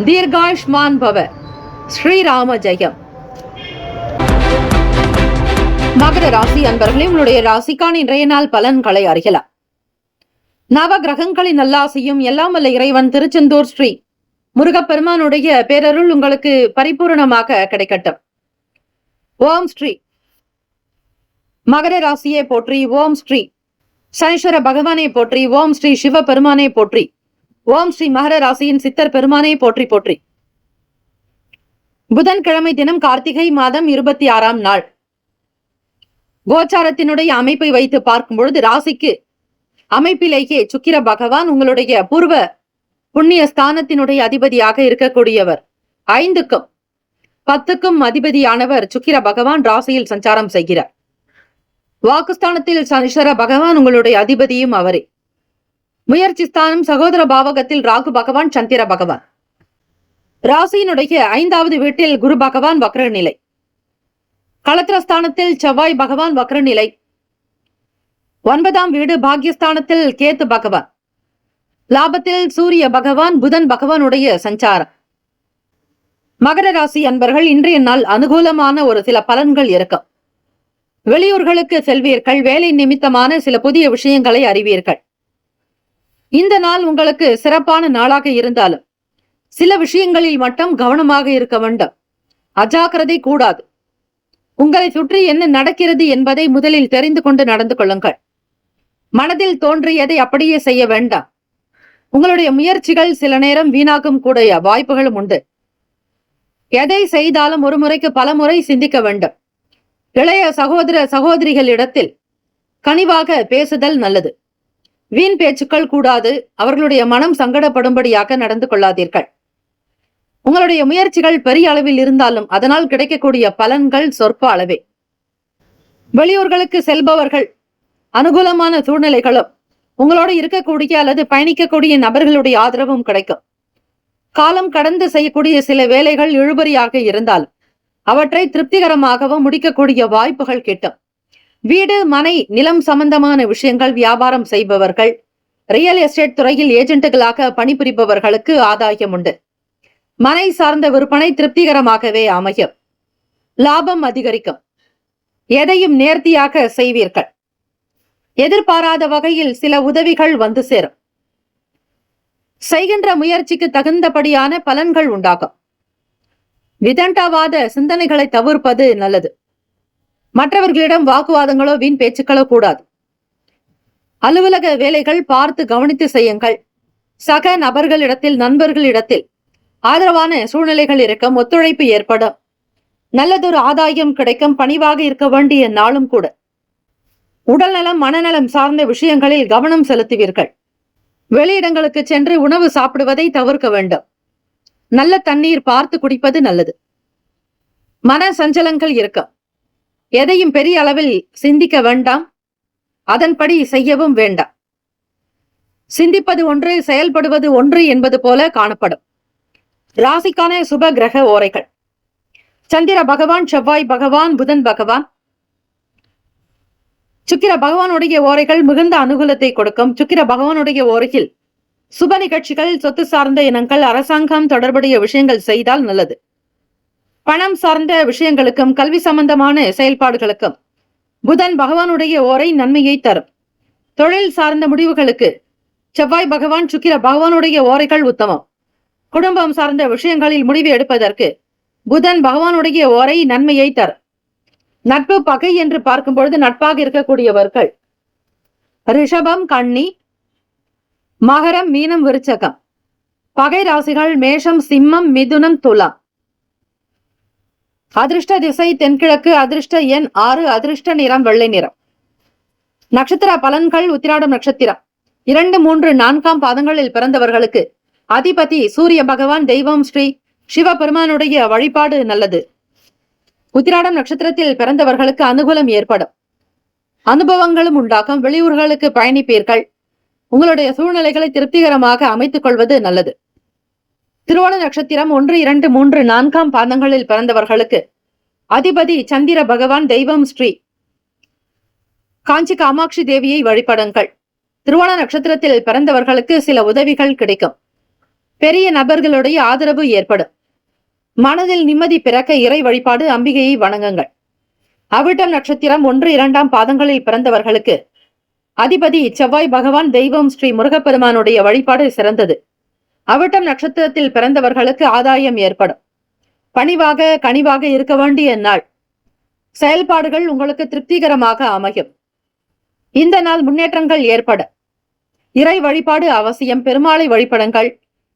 தீர்காயுஷ்மான் பவ. ஸ்ரீராம ஜெயம். மகர ராசி அன்பர்களே, உங்களுடைய ராசிக்கான இன்றைய நாள் பலன்களை அறியலாம். நவ கிரகங்களின் நல்லாசையும் எல்லாம் வல்ல இறைவன் திருச்செந்தூர் ஸ்ரீ முருகப்பெருமானுடைய பேரருள் உங்களுக்கு பரிபூர்ணமாக கிடைக்கட்டும். ஓம் ஸ்ரீ மகர ராசியை போற்றி. ஓம் ஸ்ரீ சனீஸ்வர பகவானை போற்றி. ஓம் ஸ்ரீ சிவ பெருமானை போற்றி. ஓம் ஸ்ரீ மகர ராசியின் சித்தர் பெருமானை போற்றி போற்றி. புதன்கிழமை தினம் கார்த்திகை மாதம் 26ஆம் நாள். கோச்சாரத்தினுடைய அமைப்பை வைத்து பார்க்கும் பொழுது ராசிக்கு அமைப்பிலேயே சுக்கிர பகவான் உங்களுடைய பூர்வ புண்ணிய ஸ்தானத்தினுடைய அதிபதியாக இருக்கக்கூடியவர். 5க்கும் 10க்கும் அதிபதியானவர் சுக்கிர பகவான் ராசியில் சஞ்சாரம் செய்கிறார். வாக்குஸ்தானத்தில் சனீஸ்வர பகவான் உங்களுடைய அதிபதியும் அவரே. முயற்சி ஸ்தானம் சகோதர பாவகத்தில் ராகு பகவான், சந்திர பகவான். ராசியினுடைய 5வது வீட்டில் குரு பகவான் வக்ர நிலை. களத்திரஸ்தானத்தில் செவ்வாய் பகவான் வக்ர நிலை. 9ஆம் வீடு பாக்யஸ்தானத்தில் கேத்து பகவான். லாபத்தில் சூரிய பகவான், புதன் பகவானுடைய சஞ்சாரம். மகர ராசி அன்பர்கள், இன்றைய நாள் அனுகூலமான ஒரு சில பலன்கள் இருக்கும். வெளியூர்களுக்கு செல்வீர்கள். வேலை நிமித்தமான சில புதிய விஷயங்களை அறிவீர்கள். இந்த நாள் உங்களுக்கு சிறப்பான நாளாக இருந்தாலும் சில விஷயங்களில் மட்டும் கவனமாக இருக்க வேண்டும். அஜாக்கிரதை கூடாது. உங்களை சுற்றி என்ன நடக்கிறது என்பதை முதலில் தெரிந்து கொண்டு நடந்து கொள்ளுங்கள். மனதில் தோன்றியதை அப்படியே செய்ய வேண்டாம். உங்களுடைய முயற்சிகள் சில நேரம் வீணாகும் கூடிய வாய்ப்புகளும் உண்டு. எதை செய்தாலும் ஒரு முறைக்கு பல முறை சிந்திக்க வேண்டும். இளைய சகோதர சகோதரிகளிடத்தில் கனிவாக பேசுதல் நல்லது. வீண் பேச்சுக்கள் கூடாது. அவர்களுடைய மனம் சங்கடப்படும்படியாக நடந்து கொள்ளாதீர்கள். உங்களுடைய முயற்சிகள் பெரிய அளவில் இருந்தாலும் அதனால் கிடைக்கக்கூடிய பலன்கள் சொற்ப அளவே. வெளியூர்களுக்கு செல்பவர்கள் அனுகூலமான சூழ்நிலைகளும் உங்களோடு இருக்கக்கூடிய அல்லது பயணிக்கக்கூடிய நபர்களுடைய ஆதரவும் கிடைக்கும். காலம் கடந்து செய்யக்கூடிய சில வேலைகள் இழுபறியாக இருந்தாலும் அவற்றை திருப்திகரமாகவும் முடிக்கக்கூடிய வாய்ப்புகள் கிட்டும். வீடு, மனை, நிலம் சம்பந்தமான விஷயங்கள் வியாபாரம் செய்பவர்கள், ரியல் எஸ்டேட் துறையில் ஏஜென்ட்டுகளாக பணிபுரிபவர்களுக்கு ஆதாயம் உண்டு. மனை சார்ந்த விற்பனை திருப்திகரமாகவே அமையும். லாபம் அதிகரிக்கும். எதையும் நேர்த்தியாக செய்வீர்கள். எதிர்பாராத வகையில் சில உதவிகள் வந்து சேரும். செய்கின்ற முயற்சிக்கு தகுந்தபடியான பலன்கள் உண்டாகும். விதண்டாவாத சிந்தனைகளை தவிர்ப்பது நல்லது. மற்றவர்களிடம் வாக்குவாதங்களோ வீண் பேச்சுக்களோ கூடாது. அலுவலக வேலைகள் பார்த்து கவனித்து செய்யுங்கள். சக நபர்களிடத்தில், நண்பர்களிடத்தில் ஆதரவான சூழ்நிலைகள் இருக்கும். ஒத்துழைப்பு ஏற்படும். நல்லதொரு ஆதாயம் கிடைக்கும். பணிவாக இருக்க வேண்டிய நாளும் கூட. உடல்நலம், மனநலம் சார்ந்த விஷயங்களில் கவனம் செலுத்துவீர்கள். வெளியிடங்களுக்கு சென்று உணவு சாப்பிடுவதை தவிர்க்க வேண்டும். நல்ல தண்ணீர் பார்த்து குடிப்பது நல்லது. மன சஞ்சலங்கள் இருக்கும். எதையும் பெரிய அளவில் சிந்திக்க வேண்டாம். அதன்படி செய்யவும் வேண்டாம். சிந்திப்பது ஒன்று, செயல்படுவது ஒன்று என்பது போல காணப்படும். ராசிக்கான சுப கிரக ஓரைகள்: சந்திர பகவான், செவ்வாய் பகவான், புதன் பகவான். சுக்கிர பகவானுடைய ஓரைகள் மிகுந்த அனுகூலத்தை கொடுக்கும். சுக்கிர பகவானுடைய ஓரையில் சுப நிகழ்ச்சிகள், சொத்து சார்ந்த இனங்கள், அரசாங்கம் தொடர்புடைய விஷயங்கள் செய்தால் நல்லது. பணம் சார்ந்த விஷயங்களுக்கும் கல்வி சம்பந்தமான செயல்பாடுகளுக்கும் புதன் பகவானுடைய ஓரை நன்மையை தரும். தொழில் சார்ந்த முடிவுகளுக்கு செவ்வாய் பகவான், சுக்கிர பகவானுடைய ஓரைகள் உத்தமம். குடும்பம் சார்ந்த விஷயங்களில் முடிவு எடுப்பதற்கு புதன் பகவானுடைய ஓரை நன்மையை தரும். நட்பு, பகை என்று பார்க்கும் பொழுது நட்பாக இருக்கக்கூடியவர்கள் ரிஷபம், கன்னி, மகரம், மீனம், விருச்சகம். பகை ராசிகள் மேஷம், சிம்மம், மிதுனம், துலாம். அதிர்ஷ்ட திசை தென்கிழக்கு. அதிர்ஷ்ட எண் 6. அதிர்ஷ்ட நிறம் வெள்ளை நிறம். நட்சத்திர பலன்கள்: உத்திராடம் நட்சத்திரம் 2, 3, 4ஆம் பாதங்களில் பிறந்தவர்களுக்கு அதிபதி சூரிய பகவான். தெய்வம் ஸ்ரீ சிவபெருமானுடைய வழிபாடு நல்லது. உத்திராடம் நட்சத்திரத்தில் பிறந்தவர்களுக்கு அனுகூலம் ஏற்படும். அனுபவங்களும் உண்டாகும். வெளியூர்களுக்கு பயணிப்பீர்கள். உங்களுடைய சூழ்நிலைகளை திருப்திகரமாக அமைத்துக் கொள்வது நல்லது. திருவோண நட்சத்திரம் 1, 2, 3, 4ஆம் பாதங்களில் பிறந்தவர்களுக்கு அதிபதி சந்திர பகவான். தெய்வம் ஸ்ரீ காஞ்சி காமாட்சி தேவியை வழிபடுங்கள். திருவோண நட்சத்திரத்தில் பிறந்தவர்களுக்கு சில உதவிகள் கிடைக்கும். பெரிய நபர்களுடைய ஆதரவு ஏற்படும். மனதில் நிம்மதி பிறக்க இறை வழிபாடு, அம்பிகையை வணங்குங்கள். அவிட்டம் நட்சத்திரம் 1, 2ஆம் பாதங்களில் பிறந்தவர்களுக்கு அதிபதி செவ்வாய் பகவான். தெய்வம் ஸ்ரீ முருகப்பெருமானுடைய வழிபாடு சிறந்தது. அவிட்டம் நட்சத்திரத்தில் பிறந்தவர்களுக்கு ஆதாயம் ஏற்படும். பணிவாக, கனிவாக இருக்க வேண்டிய நாள். செயல்பாடுகள் உங்களுக்கு திருப்திகரமாக அமையும். இந்த நாள் முன்னேற்றங்கள் ஏற்பட இறை வழிபாடு அவசியம். பெருமாளை வழிபடுங்கள்.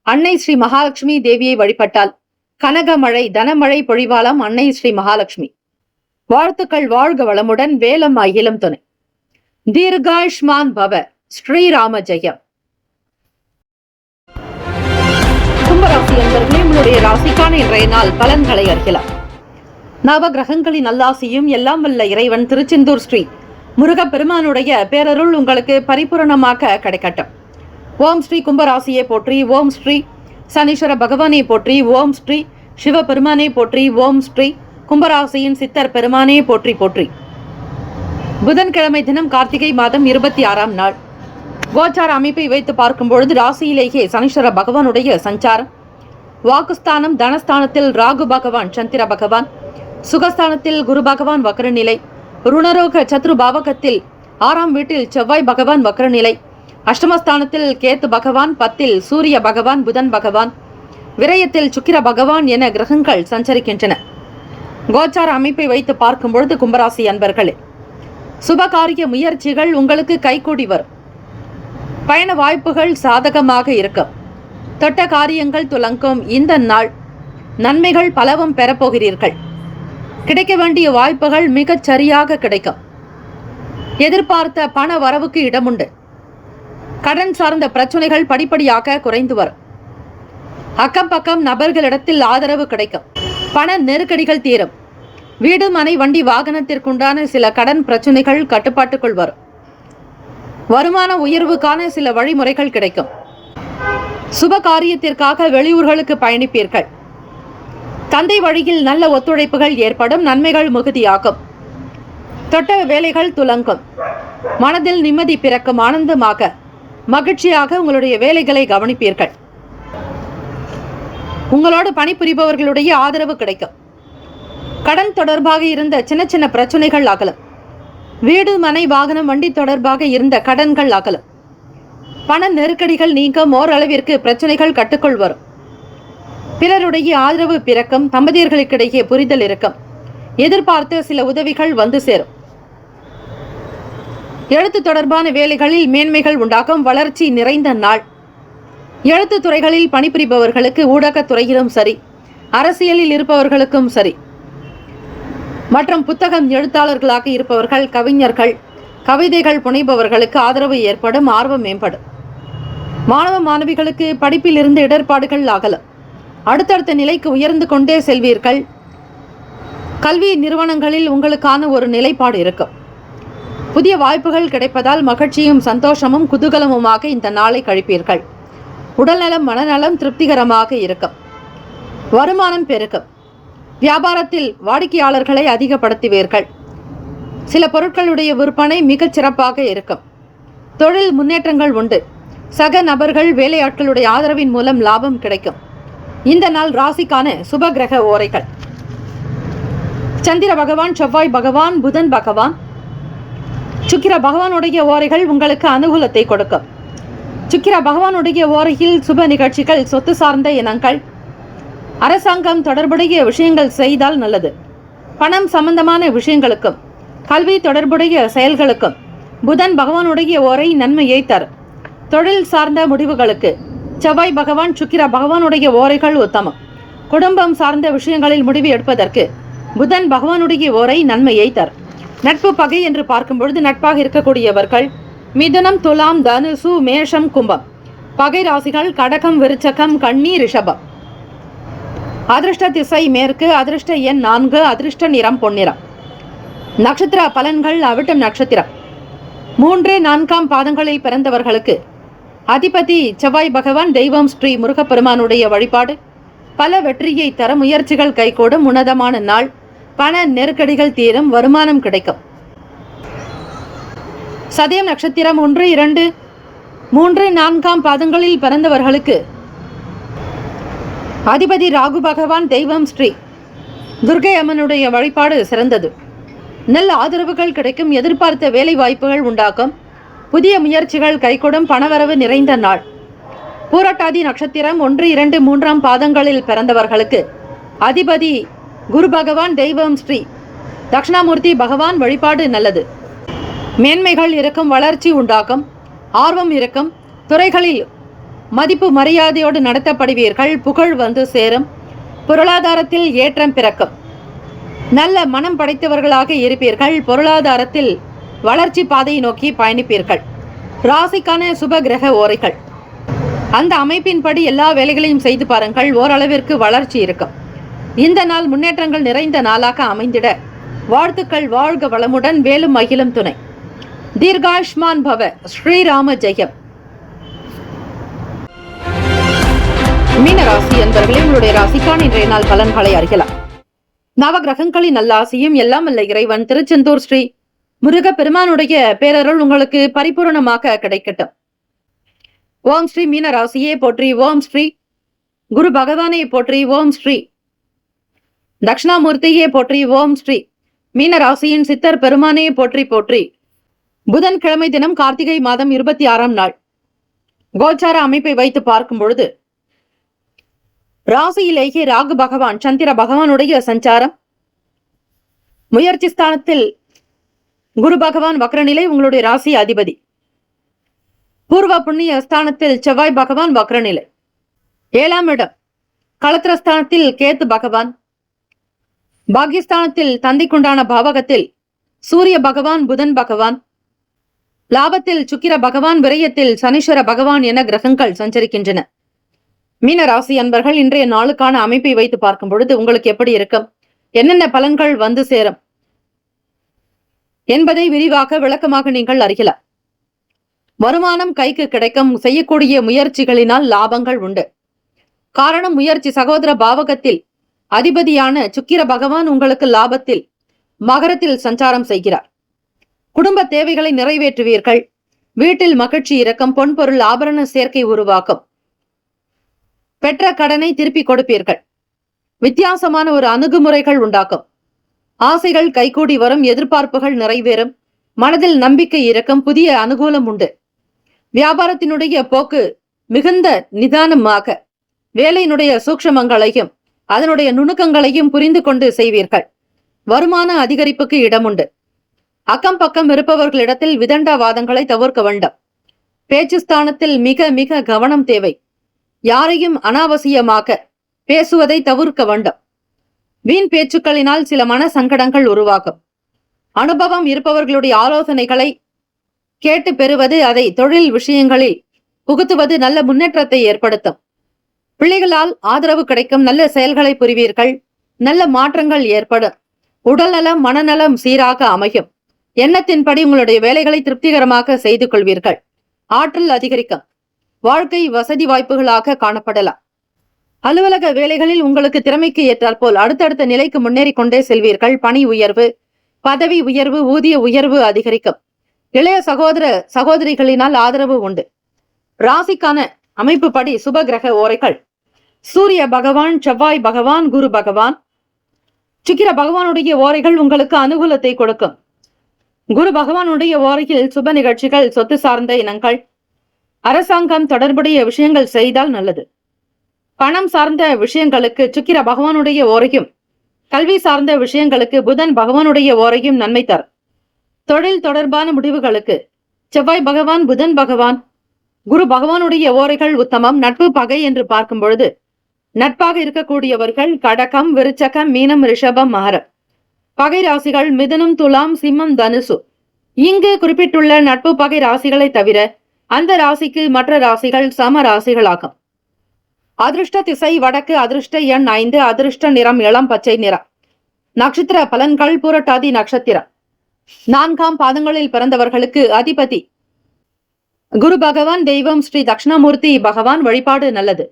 அன்னை ஸ்ரீ மகாலட்சுமி தேவியை வழிபட்டால் கனகமழை, தனமழை பொழிவாளாம் அன்னை ஸ்ரீ மகாலட்சுமி. வாழ்த்துக்கள். வாழ்க வளமுடன். வேலம் அகிலம் துணை. தீர்காயுஷ்மான் பவ. ஸ்ரீராம ஜெயம். கும்பராசி என்பவர்களே, உங்களுடைய ராசிக்கான இன்றைய நாள் பலன்களை அறியலாம். நவ கிரகங்களின் நல்லாசியும் எல்லாம் வல்ல இறைவன் திருச்செந்தூர் ஸ்ரீ முருகப்பெருமானுடைய பேரருள் உங்களுக்கு பரிபூரணமாக கிடைக்கட்டும். ஓம் ஸ்ரீ கும்பராசியை போற்றி, ஓம் ஸ்ரீ சனீஸ்வர பகவானை போற்றி, ஓம் ஸ்ரீ சிவபெருமானை போற்றி, ஓம் ஸ்ரீ கும்பராசியின் சித்தர் பெருமானே போற்றி போற்றி. புதன்கிழமை தினம் கார்த்திகை மாதம் 26ஆம் நாள். கோச்சார அமைப்பை வைத்து பார்க்கும் பொழுது ராசியிலேயே சனீஸ்வர பகவானுடைய சஞ்சாரம், வாக்குஸ்தானம் தனஸ்தானத்தில் ராகு பகவான் சந்திர பகவான், சுகஸ்தானத்தில் குரு பகவான் வக்ரநிலை, ருணரோக சத்ரு பாவகத்தில் 6ஆம் வீட்டில் செவ்வாய் பகவான் வக்ரநிலை, அஷ்டமஸ்தானத்தில் கேத்து பகவான், 10ல் சூரிய பகவான் புதன் பகவான், விரயத்தில் சுக்கிர பகவான் என கிரகங்கள் சஞ்சரிக்கின்றன. கோச்சார அமைப்பை வைத்து பார்க்கும் பொழுது கும்பராசி அன்பர்களே, சுபகாரிய முயற்சிகள் உங்களுக்கு கைகூடி வரும். பயண வாய்ப்புகள் சாதகமாக இருக்கும். தொட்ட காரியங்கள் துலங்கும். இந்த நாள் நன்மைகள் பலவும் பெறப்போகிறீர்கள். கிடைக்க வேண்டிய வாய்ப்புகள் மிகச் சரியாக கிடைக்கும். எதிர்பார்த்த பண வரவுக்கு இடமுண்டு. கடன் சார்ந்த பிரச்சனைகள் படிப்படியாக குறைந்து வரும். அக்கம் பக்கம் நபர்களிடத்தில் ஆதரவு கிடைக்கும். பண நெருக்கடிகள் தீரும். வீடு மனை வண்டி வாகனத்திற்குண்டான சில கடன் பிரச்சனைகள் கட்டுப்பாட்டுக்குள் வரும். வருமான உயர்வுக்கான சில வழிமுறைகள் கிடைக்கும். சுப காரியத்திற்காக வெளியூர்களுக்கு பயணிப்பீர்கள். தந்தை வழியில் நல்ல ஒத்துழைப்புகள் ஏற்படும். நன்மைகள் மிகுதியாகும். தொட்ட வேலைகள் துலங்கும். மனதில் நிம்மதி பிறக்கும். ஆனந்தமாக மகிழ்ச்சியாக உங்களுடைய வேலைகளை கவனிப்பீர்கள். உங்களோடு பணிபுரிபவர்களுடைய ஆதரவு கிடைக்கும். கடன் தொடர்பாக இருந்த சின்ன சின்ன பிரச்சனைகள் அகலும். வீடு மனை வாகனம் வண்டி தொடர்பாக இருந்த கடன்கள் அகலும். பண நெருக்கடிகள் நீங்கும். ஓரளவிற்கு பிரச்சனைகள் கட்டுக்குள் வரும். பிறருடைய ஆதரவு பிறக்கும். தம்பதியர்களுக்கிடையே புரிதல் இருக்கும். எதிர்பார்த்த சில உதவிகள் வந்து சேரும். எழுத்து தொடர்பான வேலைகளில் மேன்மைகள் உண்டாகும். வளர்ச்சி நிறைந்த நாள். எழுத்து துறைகளில் பணிபுரிபவர்களுக்கு, ஊடகத்துறையிலும் சரி, அரசியலில் இருப்பவர்களுக்கும் சரி, மற்றும் புத்தகம் எழுத்தாளர்களாக இருப்பவர்கள், கவிஞர்கள், கவிதைகள் புனைபவர்களுக்கு ஆதரவு ஏற்படும். ஆர்வம் மேம்படும். மாணவ மாணவிகளுக்கு படிப்பில் இருந்து இடர்பாடுகள் அகலும். அடுத்தடுத்த நிலைக்கு உயர்ந்து கொண்டே செல்வீர்கள். கல்வி நிறுவனங்களில் உங்களுக்கான ஒரு நிலைப்பாடு இருக்கும். புதிய வாய்ப்புகள் கிடைப்பதால் மகிழ்ச்சியும் சந்தோஷமும் குதூகலமுமாக இந்த நாளை கழிப்பீர்கள். உடல்நலம் மனநலம் திருப்திகரமாக இருக்கும். வருமானம் பெருக்கும். வியாபாரத்தில் வாடிக்கையாளர்களை அதிகப்படுத்துவீர்கள். சில பொருட்களுடைய விற்பனை மிகச் சிறப்பாக இருக்கும். தொழில் முன்னேற்றங்கள் உண்டு. சக நபர்கள், வேலையாட்களுடைய ஆதரவின் மூலம் லாபம் கிடைக்கும். இந்த நாள் ராசிக்கான சுப கிரக ஓரைகள். சந்திர பகவான், செவ்வாய் பகவான், புதன் பகவான், சுக்கிர பகவானுடைய ஓரைகள் உங்களுக்கு அனுகூலத்தை கொடுக்கும். சுக்கிர பகவானுடைய ஓரையில் சுப நிகழ்ச்சிகள், சொத்து சார்ந்த இனங்கள், அரசாங்கம் தொடர்புடைய விஷயங்கள் செய்தால் நல்லது. பணம் சம்பந்தமான விஷயங்களுக்கும் கல்வி தொடர்புடைய செயல்களுக்கும் புதன் பகவானுடைய ஓரை நன்மையை தரும். தொழில் சார்ந்த முடிவுகளுக்கு செவ்வாய் பகவான், சுக்கிர பகவானுடைய ஓரைகள் உத்தமம். குடும்பம் சார்ந்த விஷயங்களில் முடிவு எடுப்பதற்கு புதன் பகவானுடைய ஓரை நன்மையை தரும். நட்பு பகை என்று பார்க்கும் பொழுது நட்பாக இருக்கக்கூடியவர்கள் மிதுனம், துலாம், தனுசு, மேஷம், கும்பம். பகை ராசிகள் கடகம், விருச்சகம், கன்னி, ரிஷபம். அதிர்ஷ்ட திசை மேற்கு. அதிர்ஷ்ட எண் 4. அதிர்ஷ்ட நிறம் பொன்னிறம். நட்சத்திர பலன்கள். அவிட்டம் நட்சத்திரம் 3, 4ஆம் பாதங்களில் பிறந்தவர்களுக்கு அதிபதி செவ்வாய் பகவான். தெய்வம் ஸ்ரீ முருகப்பெருமானுடைய வழிபாடு பல வெற்றியை தர. முயற்சிகள் கைகூடும். உன்னதமான நாள். பண நெருக்கடிகள் தீரும். வருமானம் கிடைக்கும். சதயம் நட்சத்திரம் 1, 2, 3, 4ஆம் பாதங்களில் பிறந்தவர்களுக்கு அதிபதி ராகு பகவான். தெய்வம் ஸ்ரீ துர்கை அம்மனுடைய வழிபாடு சிறந்தது. நல்ல ஆதரவுகள் கிடைக்கும். எதிர்பார்த்த வேலை வாய்ப்புகள் உண்டாக்கும். புதிய முயற்சிகள் கைகூடும். பணவரவு நிறைந்த நாள். பூரட்டாதி நட்சத்திரம் 1, 2, 3ஆம் பாதங்களில் பிறந்தவர்களுக்கு அதிபதி குரு பகவான். தெய்வம் ஸ்ரீ தட்சிணாமூர்த்தி பகவான். வழிபாடு நல்லது. மேன்மைகள் இருக்கும். வளர்ச்சி உண்டாகும். ஆர்வம் இருக்கும். துறைகளில் மதிப்பு மரியாதையோடு நடத்தப்படுவீர்கள். புகழ் வந்து சேரும். பொருளாதாரத்தில் ஏற்றம் பிறக்கும். நல்ல மனம் படைத்தவர்களாக இருப்பீர்கள். பொருளாதாரத்தில் வளர்ச்சி பாதையை நோக்கி பயணிப்பீர்கள். ராசிக்கான சுப கிரக ஓரைகள். அந்த அமைப்பின்படி எல்லா வேலைகளையும் செய்து பாருங்கள். ஓரளவிற்கு வளர்ச்சி இருக்கும். இந்த நாள் முன்னேற்றங்கள் நிறைந்த நாளாக அமைந்திட வாழ்த்துக்கள். வாழ்க வளமுடன். வேலும் மகிழும் துணை. தீர்காயுஷ்மான் பவ. ஸ்ரீராம ஜெயம். மீன ராசி அன்பர்களே, உங்களுடைய ராசிக்கான இன்றைய நாள் பலன்களை அறியலாம். நவகிரகங்களின் நல்லாசியும் எல்லாம் அல்ல இறைவன் திருச்செந்தூர் ஸ்ரீ முருக பெருமானுடைய பேரருள் உங்களுக்கு பரிபூரணமாக கிடைக்கட்டும். ஓம் ஸ்ரீ மீன ராசியே போற்றி, ஓம் ஸ்ரீ குரு பகவானே போற்றி, ஓம் ஸ்ரீ தட்சிணாமூர்த்தியே போற்றி, ஓம் ஸ்ரீ மீன ராசியின் சித்தர் பெருமானே போற்றி போற்றி. புதன்கிழமை தினம் கார்த்திகை மாதம் 26ஆம் நாள் கோச்சார அமைப்பை வைத்து பார்க்கும் பொழுது ராசியிலேயே ராகு பகவான் சந்திர பகவானுடைய சஞ்சாரம், முயற்சி ஸ்தானத்தில் குரு பகவான் வக்ரநிலை உங்களுடைய ராசி அதிபதி, பூர்வ புண்ணிய ஸ்தானத்தில் செவ்வாய் பகவான் வக்ரநிலை, 7ஆம் இடம் களத்திரஸ்தானத்தில் கேத்து பகவான், பாகியஸ்தானத்தில் தந்தைக்குண்டான பாவகத்தில் சூரிய பகவான் புதன் பகவான், லாபத்தில் சுக்கிர பகவான், விரயத்தில் சனீஸ்வர பகவான் என கிரகங்கள் சஞ்சரிக்கின்றன. மீன ராசி அன்பர்கள், இன்றைய நாளுக்கான அமைப்பை வைத்து பார்க்கும் பொழுது உங்களுக்கு எப்படி இருக்கும், என்னென்ன பலன்கள் வந்து சேரும் என்பதை விரிவாக விளக்கமாக நீங்கள் அறியலாம். வருமானம் கைக்கு கிடைக்கும், செய்யக்கூடிய முயற்சிகளினால் லாபங்கள் உண்டு. காரணம், முயற்சி சகோதர பாவகத்தில் அதிபதியான சுக்கிர பகவான் உங்களுக்கு லாபத்தில் மகரத்தில் சஞ்சாரம் செய்கிறார். குடும்ப தேவைகளை நிறைவேற்றுவீர்கள். வீட்டில் மகிழ்ச்சி இறக்கம், பொன்பொருள் ஆபரண சேர்க்கை உருவாக்கும். பெற்ற கடனை திருப்பி கொடுப்பீர்கள். வித்தியாசமான ஒரு அணுகுமுறைகள் உண்டாக்கும். ஆசைகள் கைகூடி வரும், எதிர்பார்ப்புகள் நிறைவேறும். மனதில் நம்பிக்கை இறக்கம், புதிய அனுகூலம் உண்டு. வியாபாரத்தினுடைய போக்கு மிகுந்த நிதானமாக வேலையினுடைய சூக்ஷமங்களையும் அதனுடைய நுணுக்கங்களையும் புரிந்து கொண்டு செய்வீர்கள். வருமான அதிகரிப்புக்கு இடம் உண்டு. அக்கம் பக்கம் இருப்பவர்களிடத்தில் விதண்டாவாதங்களை தவிர்க்க வேண்டும். பேச்சு ஸ்தானத்தில் மிக மிக கவனம் தேவை. யாரையும் அனாவசியமாக பேசுவதை தவிர்க்க வேண்டும். வீண் பேச்சுக்களினால் சில மன சங்கடங்கள் உருவாகும். அனுபவம் இருப்பவர்களுடைய ஆலோசனைகளை கேட்டு பெறுவது, அதை தொழில் விஷயங்களில் புகுத்துவது நல்ல முன்னேற்றத்தை ஏற்படுத்தும். பிள்ளைகளால் ஆதரவு கிடைக்கும். நல்ல செயல்களை புரிவீர்கள். நல்ல மாற்றங்கள் ஏற்படும். உடல்நலம் மனநலம் சீராக அமையும். எண்ணத்தின்படி உங்களுடைய வேலைகளை திருப்திகரமாக செய்து கொள்வீர்கள். ஆற்றல் அதிகரிக்கும். வாழ்க்கை வசதி வாய்ப்புகளாக காணப்படலாம். அலுவலக வேலைகளில் உங்களுக்கு திறமைக்கு ஏற்றால் போல் அடுத்தடுத்த நிலைக்கு முன்னேறி கொண்டே செல்வீர்கள். பணி உயர்வு, பதவி உயர்வு, ஊதிய உயர்வு அதிகரிக்கும். இளைய சகோதர சகோதரிகளினால் ஆதரவு உண்டு. ராசிக்கான அமைப்பு படி சுப கிரக ஓரைகள்: சூரிய பகவான், செவ்வாய் பகவான், குரு பகவான். சுக்கிர பகவானுடைய ஓரைகள் உங்களுக்கு அனுகூலத்தை கொடுக்கும். குரு பகவானுடைய ஓரையில் சுப நிகழ்ச்சிகள், சொத்து சார்ந்த இனங்கள், அரசாங்கம் தொடர்புடைய விஷயங்கள் செய்தால் நல்லது. பணம் சார்ந்த விஷயங்களுக்கு சுக்கிர பகவானுடைய ஓரையும், கல்வி சார்ந்த விஷயங்களுக்கு புதன் பகவானுடைய ஓரையும் நன்மை தரும். தொழில் தொடர்பான முடிவுகளுக்கு செவ்வாய் பகவான், புதன் பகவான், குரு பகவானுடைய ஓரைகள் உத்தமம். நட்பு பகை என்று பார்க்கும் பொழுது நட்பாக இருக்கக்கூடியவர்கள் கடகம், விருச்சகம், மீனம், ரிஷபம், மகரம். பகை ராசிகள் மிதுனம், துலாம், சிம்மம், தனுசு. இங்கு குறிப்பிட்டுள்ள நட்பு பகை ராசிகளை தவிர அந்த ராசிக்கு மற்ற ராசிகள் சம ராசிகளாகும். அதிர்ஷ்ட திசை வடக்கு. அதிர்ஷ்ட எண் 5. அதிர்ஷ்ட நிறம் இளம் பச்சை நிறம். நட்சத்திர பலன்கள்: பூரட்டாதி நட்சத்திரம் 4ஆம் பாதங்களில் பிறந்தவர்களுக்கு அதிபதி குரு பகவான். தெய்வம் ஸ்ரீ தட்சிணாமூர்த்தி பகவான். வழிபாடு நல்லது.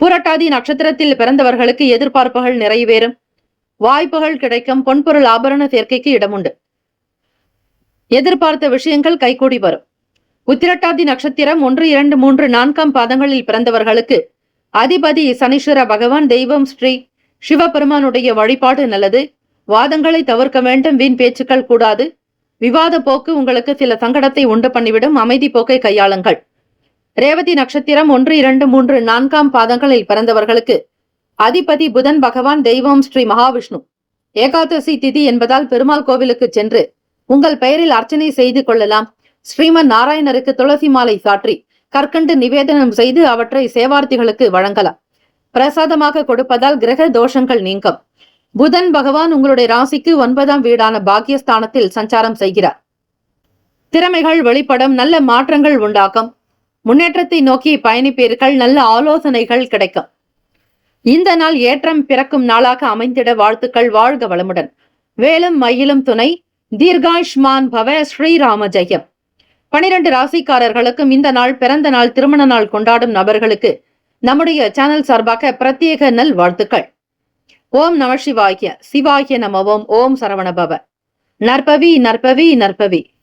பூரட்டாதி நட்சத்திரத்தில் பிறந்தவர்களுக்கு எதிர்பார்ப்புகள் நிறைவேறும். வாய்ப்புகள் கிடைக்கும். பொன்பொருள் ஆபரண சேர்க்கைக்கு இடமுண்டு. எதிர்பார்த்த விஷயங்கள் கைகூடி வரும். உத்திரட்டாதி நட்சத்திரம் 1, 2, 3, 4ஆம் பாதங்களில் பிறந்தவர்களுக்கு அதிபதி சனீஸ்வர பகவான். தெய்வம் ஸ்ரீ சிவபெருமானுடைய வழிபாடு நல்லது. வாதங்களை தவிர்க்க வேண்டும். வீண் பேச்சுக்கள் கூடாது. விவாத போக்கு உங்களுக்கு சில சங்கடத்தை உண்டு பண்ணிவிடும். அமைதி போக்கை கையாளுங்கள். ரேவதி நட்சத்திரம் 1, 2, 3, 4ஆம் பாதங்களில் பிறந்தவர்களுக்கு அதிபதி புதன் பகவான். தெய்வம் ஸ்ரீ மகாவிஷ்ணு. ஏகாதசி திதி என்பதால் பெருமாள் கோவிலுக்கு சென்று உங்கள் பெயரில் அர்ச்சனை செய்து கொள்ளலாம். ஸ்ரீமன் நாராயணருக்கு துளசி மாலை சாற்றி கற்கண்டு நிவேதனம் செய்து அவற்றை சேவார்த்திகளுக்கு வழங்கலாம். பிரசாதமாக கொடுப்பதால் கிரக தோஷங்கள் நீங்கும். புதன் பகவான் உங்களுடைய ராசிக்கு 9ஆம் வீடான பாக்கியஸ்தானத்தில் சஞ்சாரம் செய்கிறார். திறமைகள் வெளிப்படும். நல்ல மாற்றங்கள் உண்டாகும். முன்னேற்றத்தை நோக்கி பயணிப்பீர்கள். நல்ல ஆலோசனைகள் கிடைக்கும். இந்த நாள் ஏற்றம் பிறக்கும் நாளாக அமைந்திட வாழ்த்துக்கள். வாழ்க வளமுடன். வேலும் மயிலும் துணை. தீர்காயுஷ்மான் பவ. ஸ்ரீராம ஜெயம். 12 ராசிக்காரர்களுக்கும் இந்த நாள் பிறந்த நாள், திருமண நாள் கொண்டாடும் நபர்களுக்கு நம்முடைய சேனல் சார்பாக பிரத்யேக நல் வாழ்த்துக்கள். ஓம் நம சிவாய, சிவாய நம ஓம். ஓம் சரவணபவ. நற்பவி நற்பவி நற்பவி.